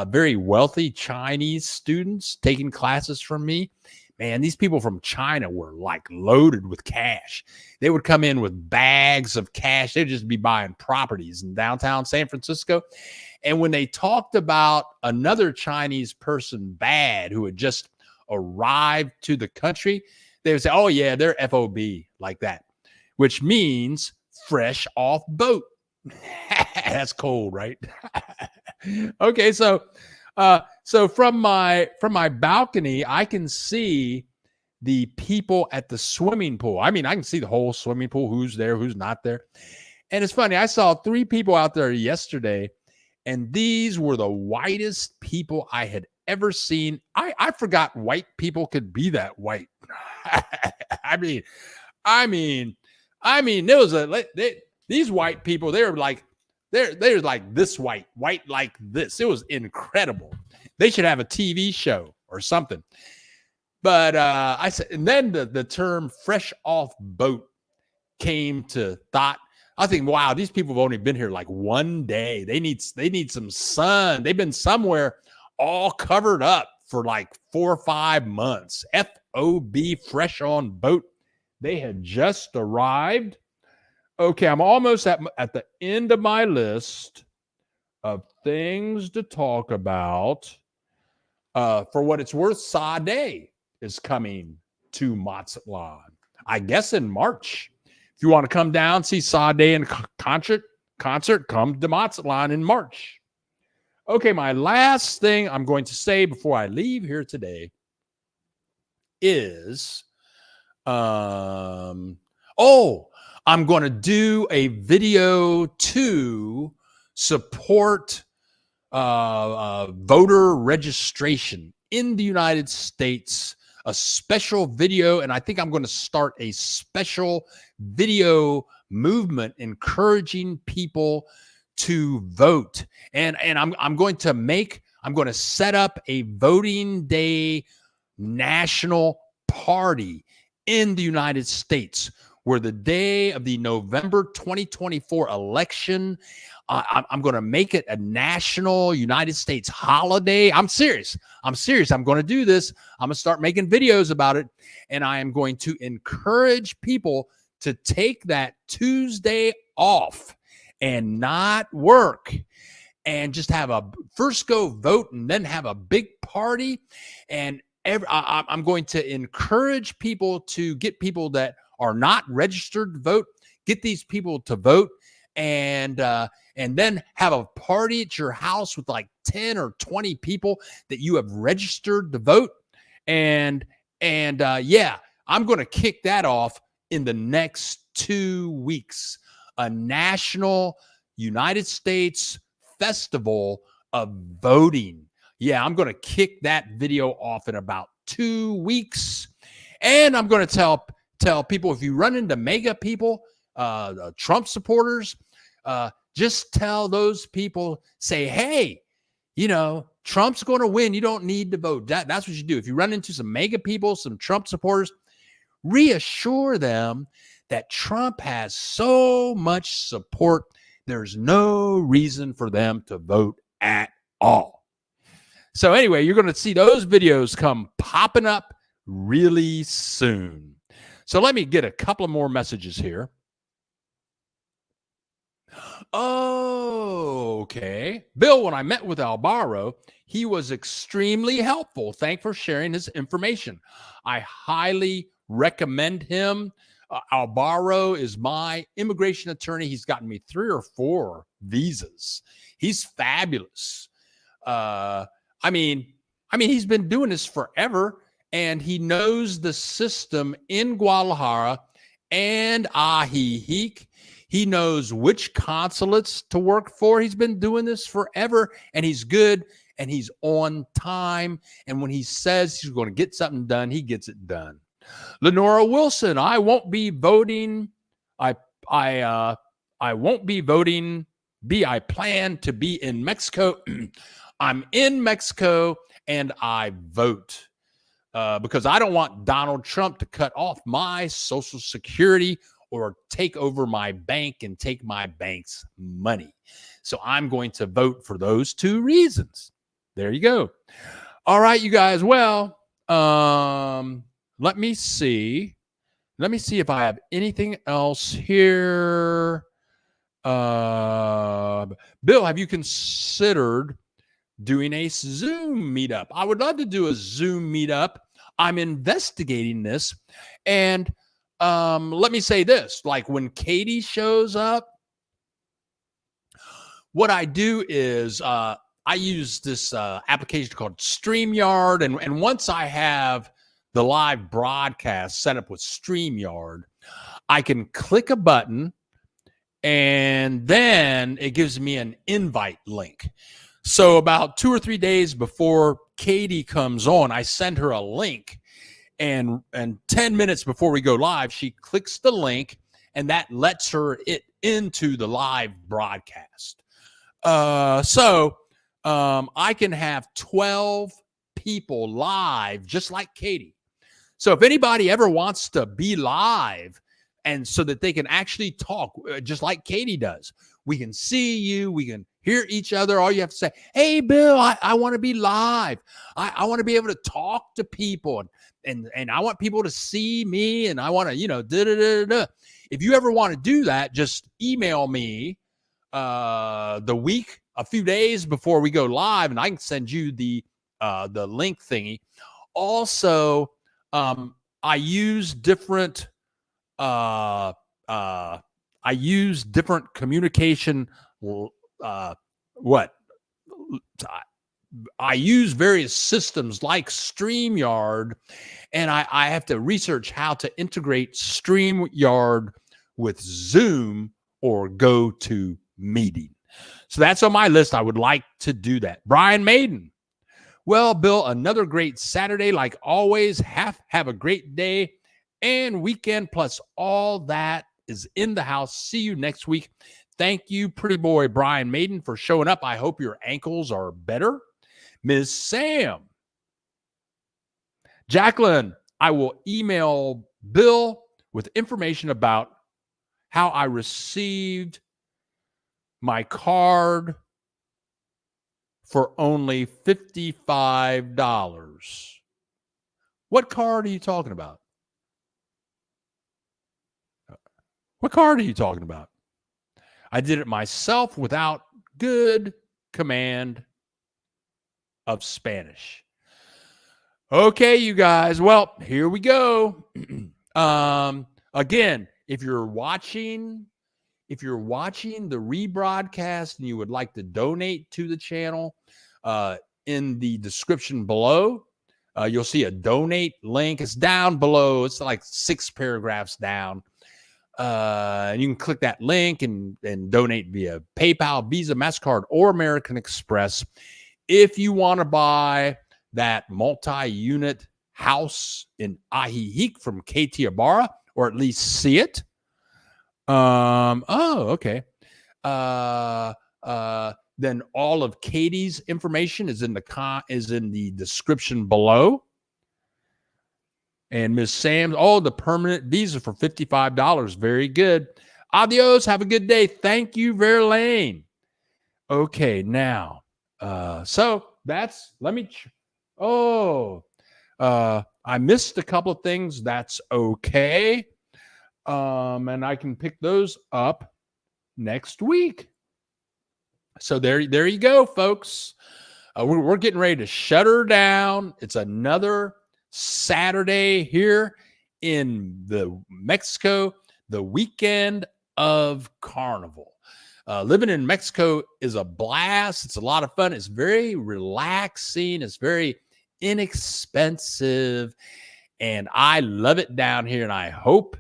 very wealthy Chinese students taking classes from me. Man, these people from China were like loaded with cash. They would come in with bags of cash. They'd just be buying properties in downtown San Francisco. And when they talked about another Chinese person bad who had just arrived to the country, they would say, oh, yeah, they're FOB like that, which means fresh off boat. That's cold, right? Okay, so from my balcony, I can see the people at the swimming pool. I mean, I can see the whole swimming pool, who's there, who's not there. And it's funny, I saw 3 people out there yesterday, and these were the whitest people I had ever seen. I forgot white people could be that white. I mean, there was these white people, they're like this white like this. It was incredible. They should have a TV show or something. But I said, and then the term fresh off boat came to thought. I think, wow, these people have only been here like one day. They need some sun. They've been somewhere all covered up for like 4 or 5 months. FOB, fresh on boat. They had just arrived. Okay, I'm almost at the end of my list of things to talk about. For what it's worth, Sade is coming to Mazatlan, I guess in March. If you want to come down, see Sade in concert, come to Mazatlan in March. Okay, my last thing I'm going to say before I leave here today is, I'm going to do a video to support voter registration in the United States, a special video. And I think I'm going to start a special video movement encouraging people to vote. And I'm going to set up a voting day national party in the United States, where the day of the November 2024 election, I'm going to make it a national United States holiday. I'm serious. I'm going to do this. I'm going to start making videos about it. And I am going to encourage people to take that Tuesday off and not work and just have first go vote and then have a big party. And I'm going to encourage people to get people that are not registered to vote, get these people to vote, and then have a party at your house with like 10 or 20 people that you have registered to vote. And yeah, I'm going to kick that off in the next 2 weeks, a national United States festival of voting. Yeah, I'm going to kick that video off in about 2 weeks. And I'm going to tell people, if you run into mega people, Trump supporters, just tell those people, say, hey, Trump's going to win. You don't need to vote. That's what you do. If you run into some mega people, some Trump supporters, reassure them that Trump has so much support, there's no reason for them to vote at all. So anyway, you're going to see those videos come popping up really soon. So let me get a couple of more messages here. Okay. Bill, when I met with Alvaro, he was extremely helpful. Thanks for sharing his information. I highly recommend him. Alvaro is my immigration attorney. He's gotten me 3 or 4 visas. He's fabulous. I mean, he's been doing this forever, and he knows the system in Guadalajara and Ajijic. He knows which consulates to work for. He's been doing this forever, and he's good, and he's on time. And when he says he's going to get something done, he gets it done. Lenora Wilson, I won't be voting. I won't be voting. I plan to be in Mexico. I'm in Mexico, and I vote because I don't want Donald Trump to cut off my Social Security or take over my bank and take my bank's money. So I'm going to vote for those 2 reasons. There you go. All right, you guys. Well, let me see. Let me see if I have anything else here. Bill, have you considered doing a Zoom meetup? I would love to do a Zoom meetup. I'm investigating this. And let me say this, like when Katie shows up, what I do is I use this application called StreamYard. And once I have the live broadcast set up with StreamYard, I can click a button and then it gives me an invite link. So about 2 or 3 days before Katie comes on, I send her a link. And 10 minutes before we go live, she clicks the link, and that lets her into the live broadcast. So I can have 12 people live, just like Katie. So if anybody ever wants to be live and so that they can actually talk just like Katie does. We can see you. We can hear each other. All you have to say, hey, Bill, I want to be live. I want to be able to talk to people, and I want people to see me, and I want to, If you ever want to do that, just email me a few days before we go live, and I can send you the link thingy. Also, I use different communication. I use various systems like StreamYard, and I have to research how to integrate StreamYard with Zoom or GoToMeeting. So that's on my list. I would like to do that. Brian Maiden. Well, Bill, another great Saturday. Like always, have a great day and weekend, plus all that is in the house. See you next week. Thank you, pretty boy Brian Maiden, for showing up. I hope your ankles are better. Ms. Sam. Jacqueline, I will email Bill with information about how I received my card for only $55. What card are you talking about? What card are you talking about? I did it myself without good command of Spanish. Okay, you guys. Well, here we go. Again, if you're watching the rebroadcast and you would like to donate to the channel, in the description below, you'll see a donate link. It's down below. It's like 6 paragraphs down. And you can click that link and donate via PayPal, Visa, MasterCard, or American Express. If you want to buy that multi-unit house in Ajijic from KT Ibarra, or at least see it. Okay. Then all of Katie's information is in the description below. And Miss Sam's, the permanent visa for $55. Very good. Adios. Have a good day. Thank you, Verlaine. Okay, now, so that's, I missed a couple of things. That's okay. And I can pick those up next week. So there you go, folks. We're getting ready to shut her down. It's another Saturday here in Mexico, the weekend of Carnival. Living in Mexico is a blast. It's a lot of fun. It's very relaxing. It's very inexpensive. And I love it down here. And I hope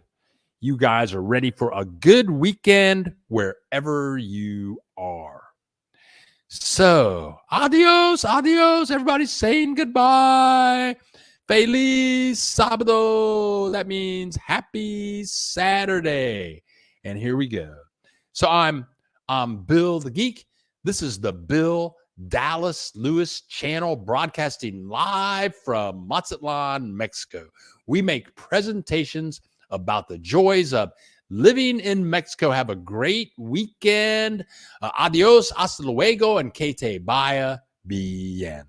you guys are ready for a good weekend wherever you are. So, adios. Everybody's saying goodbye. Feliz Sábado. That means happy Saturday. And here we go. So I'm Bill the Geek. This is the Bill Dallas Lewis channel, broadcasting live from Mazatlan, Mexico. We make presentations about the joys of living in Mexico. Have a great weekend. Adios, hasta luego, and que te vaya bien.